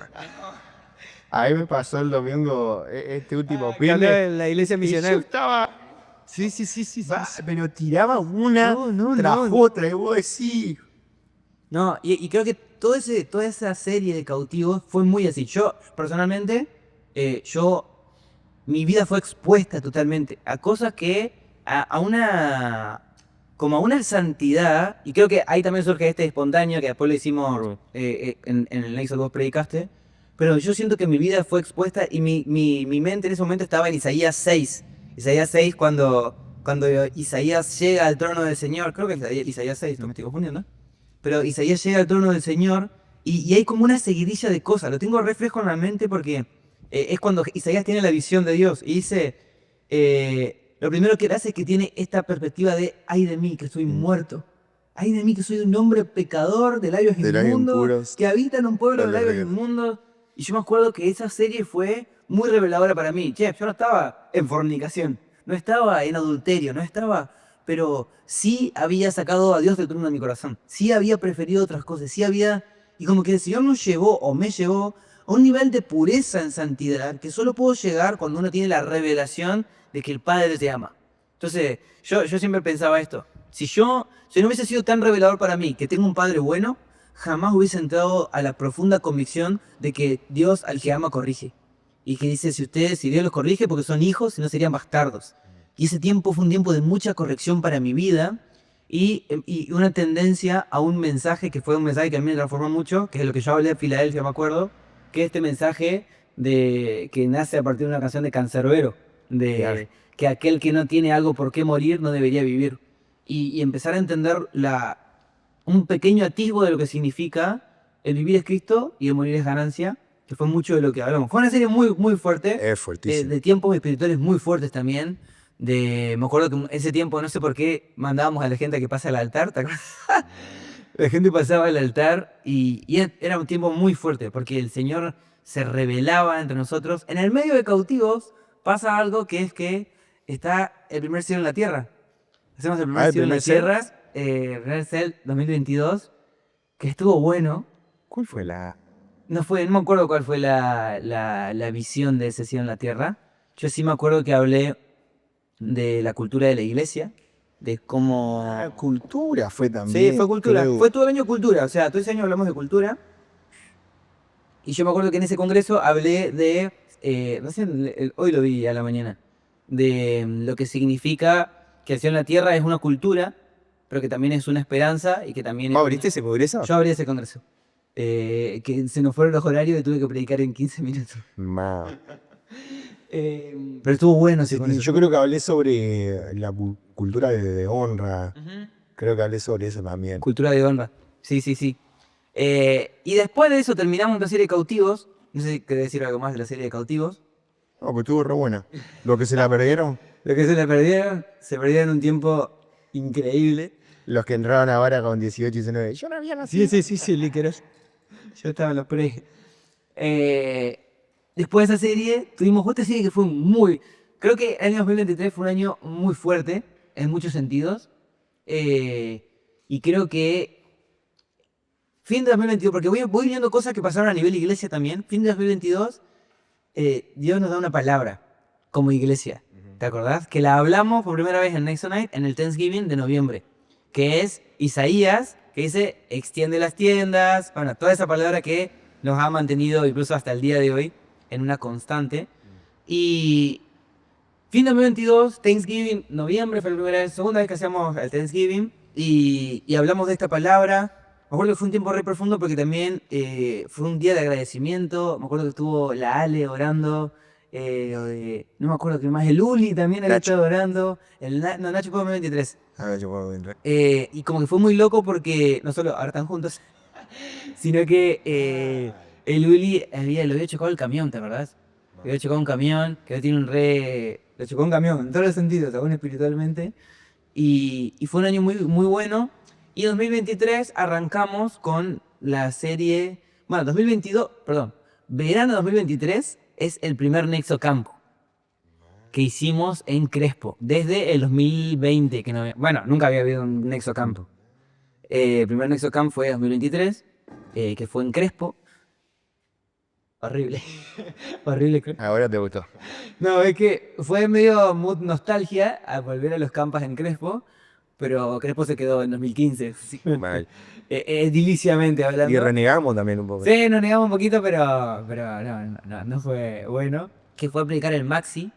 A mí me pasó el domingo este último viernes. La iglesia misionera. Yo estaba... Sí. Pero tiraba una tras otra y vos decís... No, y creo que toda esa serie de cautivos fue muy así. Yo, personalmente, mi vida fue expuesta totalmente a cosas que, como a una santidad, y creo que ahí también surge este espontáneo, que después lo hicimos en el Nexo que vos predicaste, pero yo siento que mi vida fue expuesta y mi mente en ese momento estaba en Isaías 6. Isaías 6 cuando Isaías llega al trono del Señor, creo que es Isaías 6, no me estoy confundiendo, pero Isaías llega al trono del Señor Y hay como una seguidilla de cosas. Lo tengo reflejo en la mente porque es cuando Isaías tiene la visión de Dios y dice, lo primero que él hace es que tiene esta perspectiva de, ay de mí, que soy muerto. Ay de mí, que soy un hombre pecador, de labios inmundos, impuros, que habita en un pueblo de labios labios inmundos. Y yo me acuerdo que esa serie fue muy reveladora para mí. Che, yo no estaba en fornicación, no estaba en adulterio, no estaba... Pero sí había sacado a Dios del trono de mi corazón. Sí había preferido otras cosas, sí había... Y como que el Señor nos llevó o me llevó a un nivel de pureza en santidad que solo puedo llegar cuando uno tiene la revelación de que el Padre te ama. Entonces, yo siempre pensaba esto. Si no hubiese sido tan revelador para mí que tengo un Padre bueno, jamás hubiese entrado a la profunda convicción de que Dios al que ama corrige. Y que dice, si Dios los corrige porque son hijos, si no serían bastardos. Y ese tiempo fue un tiempo de mucha corrección para mi vida y una tendencia a un mensaje que fue un mensaje que a mí me transformó mucho, que es lo que yo hablé de Filadelfia, me acuerdo, que es este mensaje que nace a partir de una canción de Canserbero, de que aquel que no tiene algo por qué morir no debería vivir. Y empezar a entender un pequeño atisbo de lo que significa el vivir es Cristo y el morir es ganancia, que fue mucho de lo que hablamos. Fue una serie muy, muy fuerte, Es fuertísimo. de tiempos espirituales muy fuertes también. Me acuerdo que en ese tiempo, no sé por qué, mandábamos a la gente a que pase al altar, ¿te acuerdas? La gente pasaba al altar y era un tiempo muy fuerte, porque el Señor se revelaba entre nosotros. En el medio de cautivos pasa algo que es que está el primer cielo en la tierra. Hacemos el primer cielo en la tierra, primer CEL 2022, que estuvo bueno. ¿Cuál fue la...? No me acuerdo cuál fue la visión de ese cielo en la tierra. Yo sí me acuerdo que hablé de la cultura de la iglesia, de cómo... Cultura fue también. Sí, fue cultura. creo. Fue todo el año cultura, o sea, todo ese año hablamos de cultura. Y yo me acuerdo que en ese congreso hablé de, hoy lo vi a la mañana, de lo que significa que el cielo en la tierra es una cultura, pero que también es una esperanza y que también... ¿Vos abriste ese congreso? Yo abrí ese congreso. Que se nos fueron los horarios y tuve que predicar en 15 minutos. Pero estuvo bueno ese congreso. Yo creo que hablé sobre la cultura de honra. Creo que hablé sobre eso también. Cultura de honra. Sí, sí, sí. Y después de eso terminamos una serie de cautivos. No sé si querés decir algo más de la serie de cautivos. No, pues estuvo re buena. Lo que se la perdieron, Lo que se perdieron un tiempo increíble. los que entraron ahora con 18 y 19. Yo no había nacido. Sí, literal. Yo estaba en los pre. Después de esa serie, tuvimos otra serie que fue creo que el año 2023 fue un año muy fuerte, en muchos sentidos. Y creo que fin de 2022, porque voy viendo cosas que pasaron a nivel iglesia también. Fin de 2022, Dios nos da una palabra como iglesia. ¿Te acordás? Que la hablamos por primera vez en Nexo Night en el Thanksgiving de noviembre. Que es Isaías, que dice, extiende las tiendas. Bueno, toda esa palabra que nos ha mantenido incluso hasta el día de hoy en una constante. Y fin de 2022, Thanksgiving, noviembre fue la segunda vez que hacíamos el Thanksgiving. Y hablamos de esta palabra. Me acuerdo que fue un tiempo re profundo porque también fue un día de agradecimiento. Me acuerdo que estuvo la Ale orando. No me acuerdo qué más. El Uli también había estado orando. Nacho fue 2023. Yo puedo entrar. Y como que fue muy loco porque no solo ahora están juntos, sino que el Uli lo había chocado el camión, ¿te acordás? Le había chocado un camión, que tiene le chocó un camión en todos los sentidos, aún espiritualmente. Y fue un año muy, muy bueno. Y 2023 arrancamos con la serie... Bueno, verano 2023 es el primer Nexo Camp que hicimos en Crespo, desde el 2020. Nunca había habido un Nexo Camp. El primer Nexo Camp fue 2023, que fue en Crespo. Horrible. Horrible. Ahora te gustó. No, es que fue medio mood nostalgia al volver a los campas en Crespo. Pero Crespo se quedó en 2015. Sí. Ediliciamente hablando. Y renegamos también un poco. Sí, nos negamos un poquito, pero no fue bueno. Que fue a predicar el Maxi.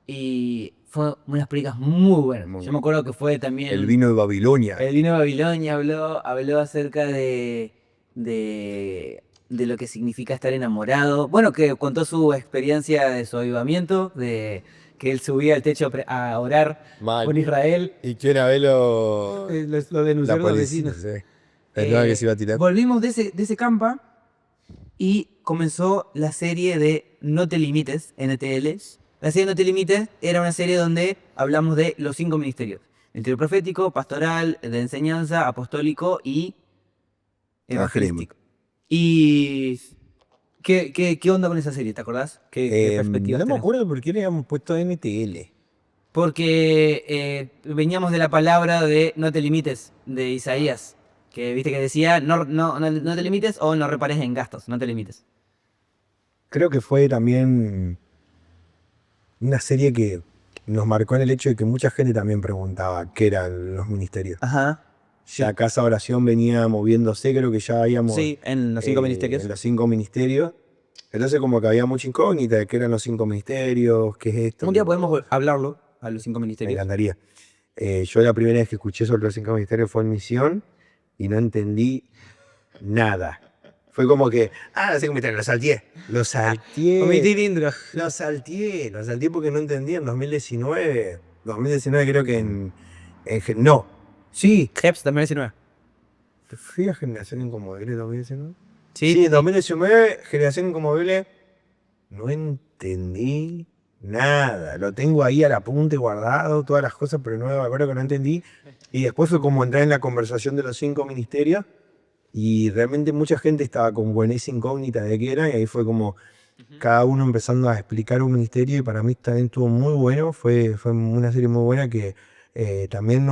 Y fue unas predicas muy buenas. Yo me acuerdo que fue también... El vino de Babilonia. El vino de Babilonia habló acerca de lo que significa estar enamorado. Bueno, que contó su experiencia de su avivamiento, de que él subía al techo a orar con Israel. Y quién a verlo... Lo denunciaron los vecinos. Sí. Pensaba que se iba a tirar. Volvimos de ese campa y comenzó la serie de No Te Limites, NTL. La serie No Te Limites era una serie donde hablamos de los 5 ministerios. Ministerio profético, pastoral, de enseñanza, apostólico y evangelístico. ¿Y qué onda con esa serie? ¿Te acordás? ¿Qué perspectivas No me tenés? acuerdo por qué le habíamos puesto NTL. Porque veníamos de la palabra de no te limites, de Isaías. Que viste que decía, no te limites o no repares en gastos, no te limites. Creo que fue también una serie que nos marcó en el hecho de que mucha gente también preguntaba qué eran los ministerios. Ajá. Ya Casa Oración venía moviéndose, creo que ya habíamos... Sí, en los 5 ministerios. En los 5 ministerios. Entonces como que había mucha incógnita de qué eran los 5 ministerios, qué es esto. Un día podemos hablarlo a los 5 Me ministerios. encantaría. Yo la primera vez que escuché sobre los 5 ministerios fue en Misión y no entendí nada. Fue como que, los 5 ministerios, los salteé. Omití Lindro. Lo salteé porque no entendí en 2019. 2019 creo que no. Sí. Jeps 2019. ¿Fui a Generación Inconmovible 2019? Sí. Sí, en 2019, Generación Inconmovible, no entendí nada. Lo tengo ahí al apunte guardado, todas las cosas, pero no me acuerdo que no entendí. Y después fue como entrar en la conversación de los 5 ministerios y realmente mucha gente estaba con esa incógnita de qué era y ahí fue como cada uno empezando a explicar un ministerio y para mí también estuvo muy bueno. Fue una serie muy buena que también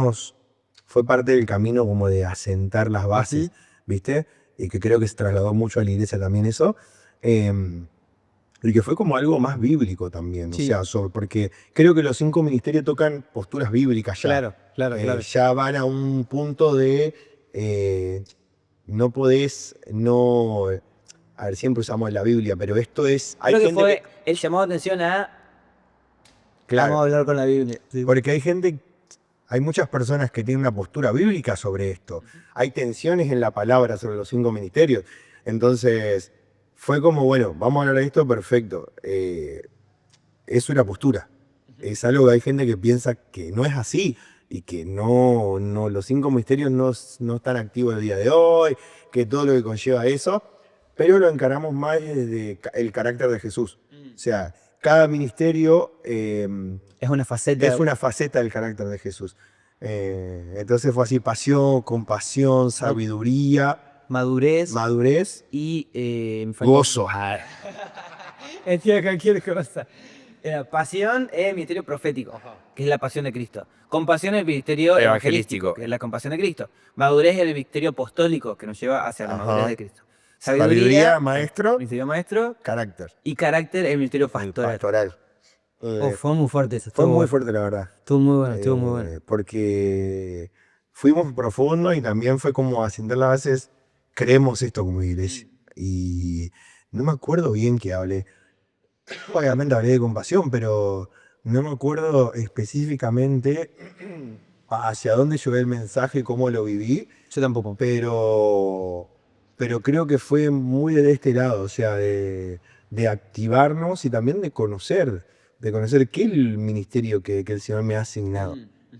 fue parte del camino como de asentar las bases, ¿viste? Y que creo que se trasladó mucho a la iglesia también eso. Y que fue como algo más bíblico también. Sí. O sea, porque creo que los 5 ministerios tocan posturas bíblicas ya. Claro. Ya van a un punto de no podés, no... A ver, siempre usamos la Biblia, pero esto es... Creo que fue el llamado de atención a... Claro. Vamos a hablar con la Biblia. Sí. Porque hay muchas personas que tienen una postura bíblica sobre esto. Hay tensiones en la palabra sobre los 5 ministerios. Entonces, fue como, bueno, vamos a hablar de esto, perfecto. Es una postura. Es algo que hay gente que piensa que no es así y que no los 5 ministerios no están activos el día de hoy, que todo lo que conlleva eso, pero lo encaramos más desde el carácter de Jesús. O sea, cada ministerio Es una faceta. es una faceta del carácter de Jesús. Entonces fue así: pasión, compasión, sabiduría, madurez y... me faltó- gozo. Decía cualquier cosa. Pasión es el ministerio profético, que es la pasión de Cristo. Compasión es el ministerio evangelístico, que es la compasión de Cristo. Madurez es el ministerio apostólico, que nos lleva hacia la madurez de Cristo. Sabiduría, maestro, ministerio maestro. carácter. Y carácter es el ministerio El pastoral. pastoral. Fue muy fuerte eso. Fue muy fuerte, la verdad. Estuvo muy bueno, estuvo muy bueno. Porque fuimos profundo y también fue como asentar las bases. Creemos esto como iglesia. Y no me acuerdo bien qué hablé. Obviamente hablé de compasión, pero no me acuerdo específicamente hacia dónde llevé el mensaje, cómo lo viví. Yo tampoco. Pero creo que fue muy de este lado, o sea, de activarnos y también de conocer qué es el ministerio que el Señor me ha asignado.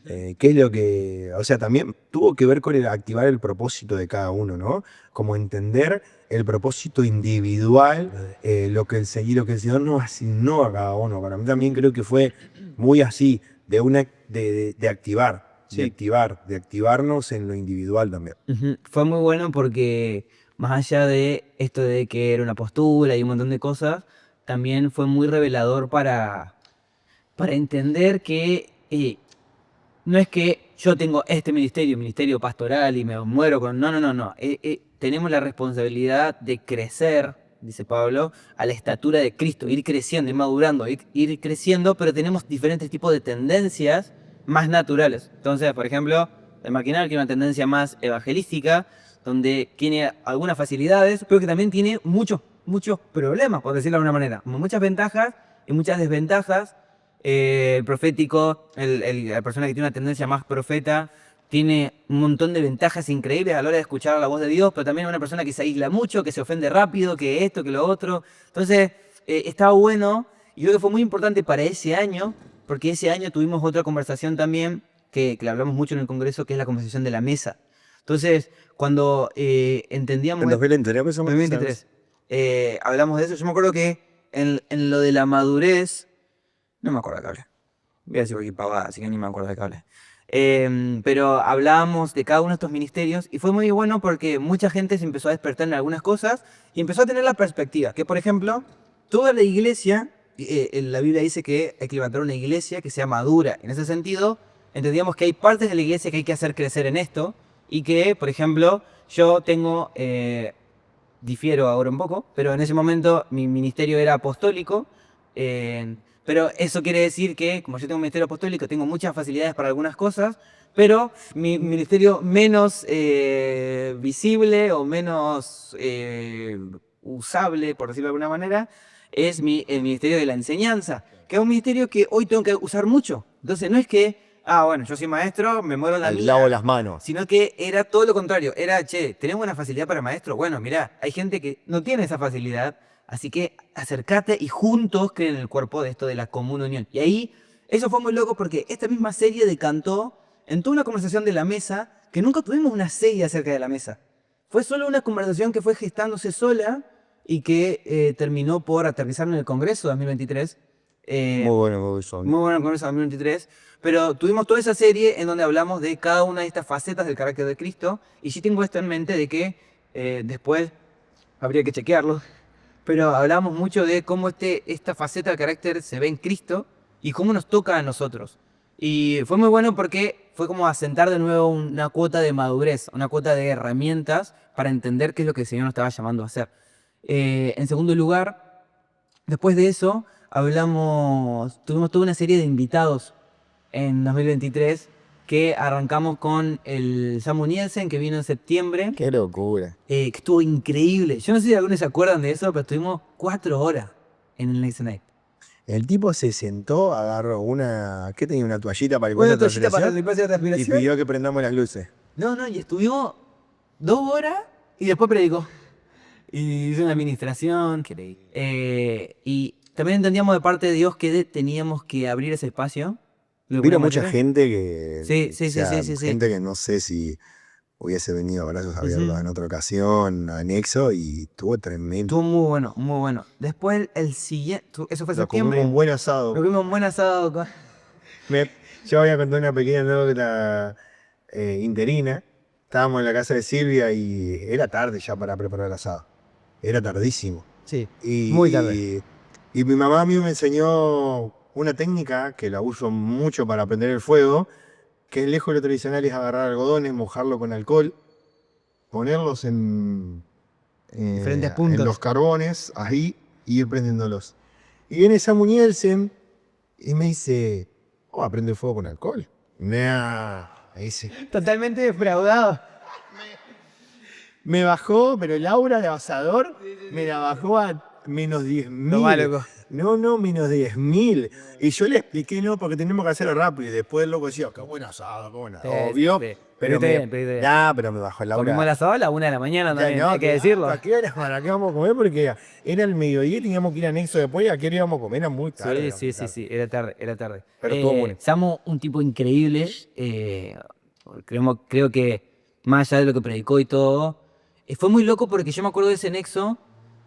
Qué es lo que, o sea, también tuvo que ver con activar el propósito de cada uno, ¿no? Como entender el propósito individual, lo que el Señor nos asignó a cada uno. Para mí también creo que fue muy así, de activar, Sí. de activarnos en lo individual también. Fue muy bueno porque más allá de esto de que era una postura y un montón de cosas, también fue muy revelador para entender que no es que yo tengo este ministerio pastoral y me muero con... No. Tenemos la responsabilidad de crecer, dice Pablo, a la estatura de Cristo, ir creciendo, ir madurando, ir creciendo, pero tenemos diferentes tipos de tendencias más naturales. Entonces, por ejemplo, el maquinal tiene una tendencia más evangelística, donde tiene algunas facilidades, pero que también tiene muchos problemas, por decirlo de alguna manera. Como muchas ventajas y muchas desventajas. El profético, la persona que tiene una tendencia más profeta, tiene un montón de ventajas increíbles a la hora de escuchar la voz de Dios, pero también es una persona que se aísla mucho, que se ofende rápido, que esto, que lo otro. Entonces, estaba bueno y creo que fue muy importante para ese año, porque ese año tuvimos otra conversación también, que la hablamos mucho en el Congreso, que es la conversación de la mesa, Entonces, cuando entendíamos... En 2023 empezó a 2023. Hablamos de eso. Yo me acuerdo que en lo de la madurez, no me acuerdo de qué hablé. Voy a decir cualquier pavada, así que ni me acuerdo de qué hablé. Pero hablábamos de cada uno de estos ministerios y fue muy bueno porque mucha gente se empezó a despertar en algunas cosas y empezó a tener la perspectiva. Que, por ejemplo, toda la iglesia, la Biblia dice que hay que levantar una iglesia que sea madura. En ese sentido, entendíamos que hay partes de la iglesia que hay que hacer crecer en esto y que, por ejemplo, yo tengo... difiero ahora un poco, pero en ese momento mi ministerio era apostólico, pero eso quiere decir que, como yo tengo un ministerio apostólico, tengo muchas facilidades para algunas cosas, pero mi ministerio menos visible o menos usable, por decirlo de alguna manera, es el ministerio de la enseñanza, que es un ministerio que hoy tengo que usar mucho. Entonces no es que, bueno, yo soy maestro, me muero en la mía, Lavo las manos. sino que era todo lo contrario. Era, che, ¿tenemos una facilidad para maestro? Bueno, mirá, hay gente que no tiene esa facilidad, así que acércate y juntos creen el cuerpo de esto de la común unión. Y ahí, eso fue muy loco porque esta misma serie decantó en toda una conversación de la mesa, que nunca tuvimos una serie acerca de la mesa. Fue solo una conversación que fue gestándose sola y que terminó por aterrizar en el Congreso de 2023. Muy bueno, Bobson. Muy bueno el Congreso de 2023. Pero tuvimos toda esa serie en donde hablamos de cada una de estas facetas del carácter de Cristo. Y sí tengo esto en mente de que después habría que chequearlo. Pero hablamos mucho de cómo esta faceta del carácter se ve en Cristo y cómo nos toca a nosotros. Y fue muy bueno porque fue como asentar de nuevo una cuota de madurez, una cuota de herramientas para entender qué es lo que el Señor nos estaba llamando a hacer. En segundo lugar, después de eso, tuvimos toda una serie de invitados en 2023 que arrancamos con el Samu Nielsen, que vino en septiembre. Qué locura. Que estuvo increíble. Yo no sé si algunos se acuerdan de eso, pero estuvimos 4 horas en el Next Night. El tipo se sentó, agarró ¿qué tenía? Una toallita para Una limpiarse la toallita para transpiración limpiarse la y transpiración. pidió que prendamos las luces. No, y estuvimos 2 horas y después predicó. Y hizo una administración. Y también entendíamos de parte de Dios que teníamos que abrir ese espacio. Vino mucha gente que... Sí. Gente que no sé si hubiese venido a brazos abiertos en otra ocasión, anexo, y estuvo tremendo. Estuvo muy bueno, muy bueno. Después el siguiente... Eso fue Nos septiembre. comimos un buen asado. Nos comimos un buen asado. Yo voy a contar una pequeña anécdota interina. Estábamos en la casa de Silvia y era tarde ya para preparar el asado. Era tardísimo. Sí, Y, muy tarde. Y mi mamá a mí me enseñó una técnica que la uso mucho para prender el fuego, que es lejos de lo tradicional, es agarrar algodones, mojarlo con alcohol, ponerlos en Diferentes puntos. en los carbones, ahí, y ir prendiéndolos. Y viene Samu Nielsen y me dice, aprende el fuego con alcohol. Nah, me dice. Totalmente defraudado. Me bajó, pero Laura, el asador, me la bajó a menos 10.000. Lo va, loco. No, menos 10.000. Y yo le expliqué, no, porque tenemos que hacerlo rápido. Y después el loco decía, qué buen asado, qué buen asado. Obvio. Pero pero me bajó Laura. Comimos el asado a la 1 de la mañana también, No, hay que decirlo. ¿A qué hora vamos a comer? Porque era el mediodía y teníamos que ir a anexo después. ¿Y a qué hora íbamos a comer? Era muy tarde. Sí, era tarde. Pero estuvo bueno. Samu, un tipo increíble. Creo que más allá de lo que predicó y todo, fue muy loco porque yo me acuerdo de ese nexo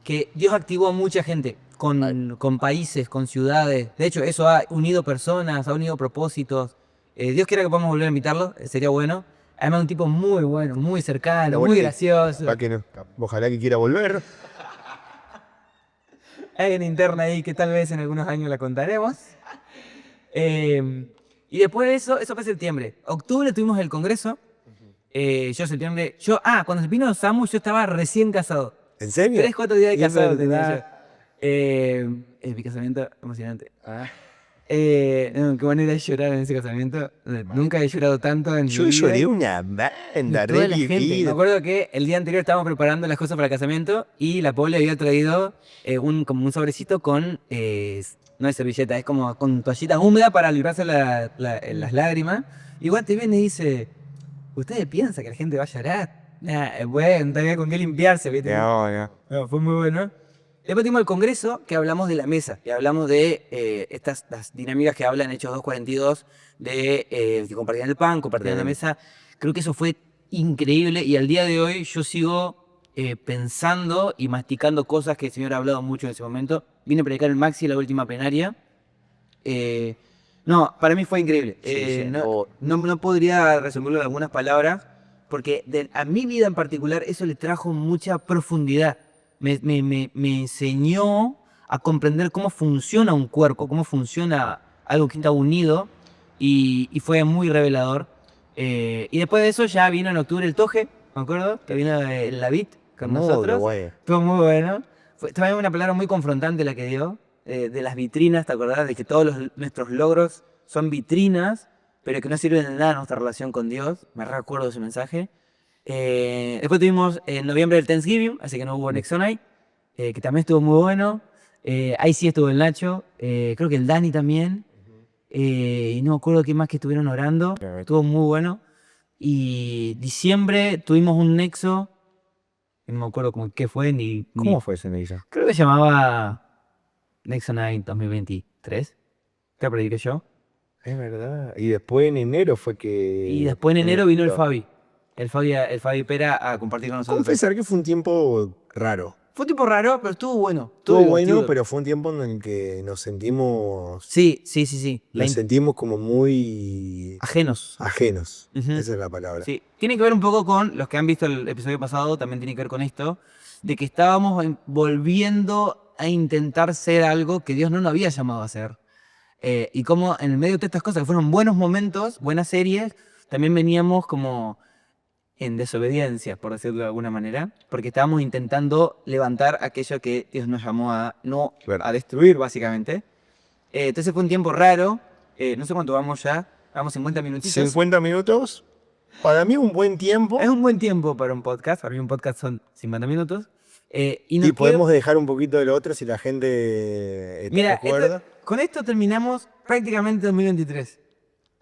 que Dios activó a mucha gente, con países, con ciudades. De hecho, eso ha unido personas, ha unido propósitos. Dios quiera que podamos volver a invitarlo, sería bueno. Además, un tipo muy bueno, muy cercano, muy gracioso. Ojalá que quiera volver. Hay una interna ahí que tal vez en algunos años la contaremos. Y después de eso fue septiembre. Octubre tuvimos el congreso. Septiembre. Cuando se vino Samu, yo estaba recién casado. ¿En serio? 3-4 días de casado verdad. tenía yo. Mi casamiento emocionante. Qué bueno ir a llorar en ese casamiento. Nunca he llorado tanto en Yo mi vida. lloré una banda, Toda re la gente. Me vivida. acuerdo que el día anterior estábamos preparando las cosas para el casamiento y la Paula había traído como un sobrecito con, no es servilleta, es como con toallitas húmedas para librarse las lágrimas. Igual te viene y dice, ¿ustedes piensan que la gente va a llorar? Bueno, no tenía con qué limpiarse, ¿viste? No. No, fue muy bueno. Después tuvimos el congreso que hablamos de la mesa, que hablamos de las dinámicas que hablan Hechos 2:42, de que compartían el pan, compartían la mesa. Creo que eso fue increíble y al día de hoy yo sigo pensando y masticando cosas que el Señor ha hablado mucho en ese momento. Vine a predicar el Maxi la última plenaria. No, para mí fue increíble. No podría resumirlo en algunas palabras, porque a mi vida en particular eso le trajo mucha profundidad. Me enseñó a comprender cómo funciona un cuerpo, cómo funciona algo que está unido, y fue muy revelador. Y después de eso ya vino en octubre el Toje, me acuerdo, que vino el David con nosotros. Estuvo muy bueno. Fue también una palabra muy confrontante la que dio, de las vitrinas, ¿te acordás? De que todos nuestros logros son vitrinas, pero que no sirven de nada en nuestra relación con Dios. Me recuerdo ese mensaje. Después tuvimos en noviembre el Thanksgiving, así que no hubo Nexo Night, que también estuvo muy bueno. Ahí sí estuvo el Nacho, creo que el Dani también. Y no me acuerdo qué más que estuvieron orando. Estuvo muy bueno. Y diciembre tuvimos un Nexo, no me acuerdo qué fue ni... ¿Cómo fue ese Nexo? Creo que se llamaba Nexo Night 2023. ¿Qué prediqué yo? Es verdad. Y después en enero fue que... Y después en enero vino el Fabi. El Fabi Pera a compartir con nosotros. Confesar que fue un tiempo raro. Fue un tiempo raro, pero estuvo bueno. Estuvo bueno, pero fue un tiempo en el que nos sentimos... Sí. Nos sentimos como muy... Ajenos. Esa es la palabra. Sí. Tiene que ver un poco con, los que han visto el episodio pasado, también tiene que ver con esto, de que estábamos volviendo a intentar ser algo que Dios no nos había llamado a hacer. Y como en el medio de todas estas cosas, que fueron buenos momentos, buenas series, también veníamos como en desobediencia, por decirlo de alguna manera, porque estábamos intentando levantar aquello que Dios nos llamó a destruir, básicamente. Entonces fue un tiempo raro, no sé cuánto vamos ya, vamos 50 minutitos. 50 minutos, para mí un buen tiempo. Es un buen tiempo para un podcast, para mí un podcast son 50 minutos. Y podemos dejar un poquito de lo otro si la gente está de acuerdo. Con esto terminamos prácticamente 2023.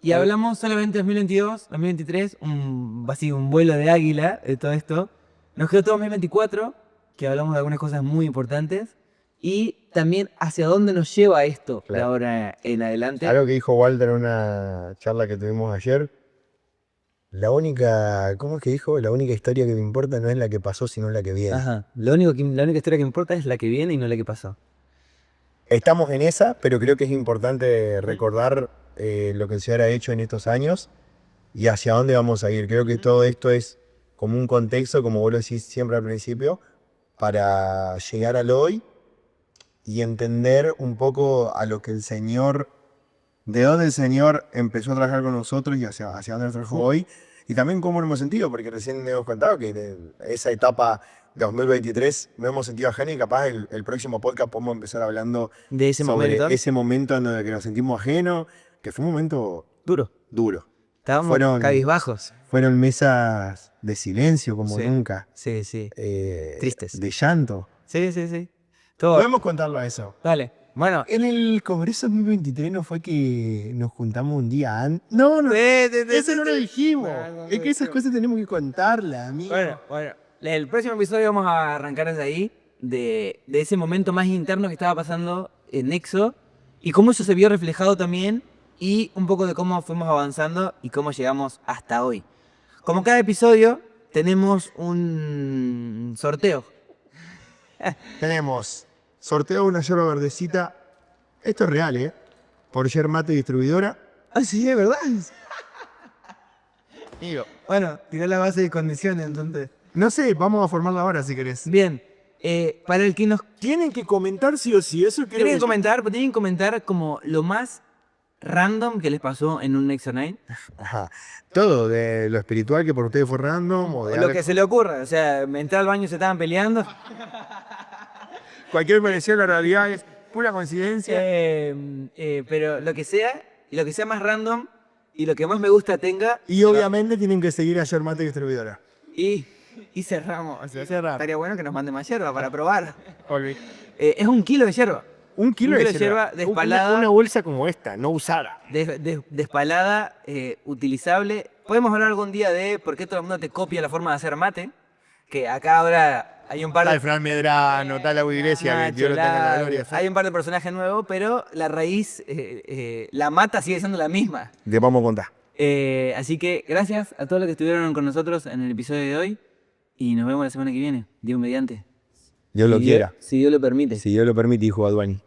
Y hablamos solamente 2022, 2023, un vuelo de águila de todo esto. Nos quedó todo 2024, que hablamos de algunas cosas muy importantes. Y también hacia dónde nos lleva esto de ahora en adelante. Algo que dijo Walter en una charla que tuvimos ayer. ¿Cómo es que dijo? La única historia que me importa no es la que pasó, sino la que viene. Ajá. La única historia que me importa es la que viene y no la que pasó. Estamos en esa, pero creo que es importante recordar lo que el Señor ha hecho en estos años y hacia dónde vamos a ir. Creo que todo esto es como un contexto, como vos lo decís siempre al principio, para llegar al hoy y entender un poco a lo que el Señor, de dónde el Señor empezó a trabajar con nosotros y hacia dónde nos trajo hoy. Y también cómo lo hemos sentido, porque recién hemos contado que de esa etapa de 2023 no hemos sentido ajeno y capaz el próximo podcast podemos empezar hablando de ese momento en el que nos sentimos ajenos, que fue un momento duro. Estábamos cabizbajos. Fueron mesas de silencio como nunca. Sí. Tristes. De llanto. Sí. Todo. Podemos contarlo a eso. Dale. Bueno. En el Congreso 2023 no fue que nos juntamos un día antes. No, eso no lo dijimos. Es que esas cosas tenemos que contarlas, amigo. Bueno. El próximo episodio vamos a arrancar desde ahí, de ese momento más interno que estaba pasando en Nexo, y cómo eso se vio reflejado también, y un poco de cómo fuimos avanzando y cómo llegamos hasta hoy. Como cada episodio, tenemos un sorteo. Tenemos sorteo de una yerba verdecita. Esto es real, por Yermate Distribuidora. Ah, sí, es verdad. Bueno, tirá la base de condiciones, entonces. No sé, vamos a formarla ahora si querés. Bien. Para el que nos... Tienen que comentar sí o sí, eso creo Tienen que comentar como lo más random que les pasó en un Nexo Night. Ajá. Todo, de lo espiritual que por ustedes fue random. O de lo que se le ocurra. O sea, me entré al baño y se estaban peleando. Cualquier parecido a la realidad es pura coincidencia. Pero lo que sea, y lo que sea más random, y lo que más me gusta tenga... Y obviamente tienen que seguir a Yermate Distribuidora. Y cerramos. O sea, estaría bueno que nos manden más yerba para probar. Es 1 kilo de yerba. 1 kilo de yerba despalada. Una bolsa como esta, no usada. Despalada, utilizable. Podemos hablar algún día de por qué todo el mundo te copia la forma de hacer mate. Que acá ahora hay un par de... Tal Fran Medrano, tal Agua Iglesia, que Dios lo tenga en la gloria. Hay un par de personajes nuevos, pero la raíz, la mata sigue siendo la misma. Te vamos a contar. Así que gracias a todos los que estuvieron con nosotros en el episodio de hoy. Y nos vemos la semana que viene, Dios mediante. Dios lo quiera. Si Dios lo permite. Si Dios lo permite, dijo Bad Bunny.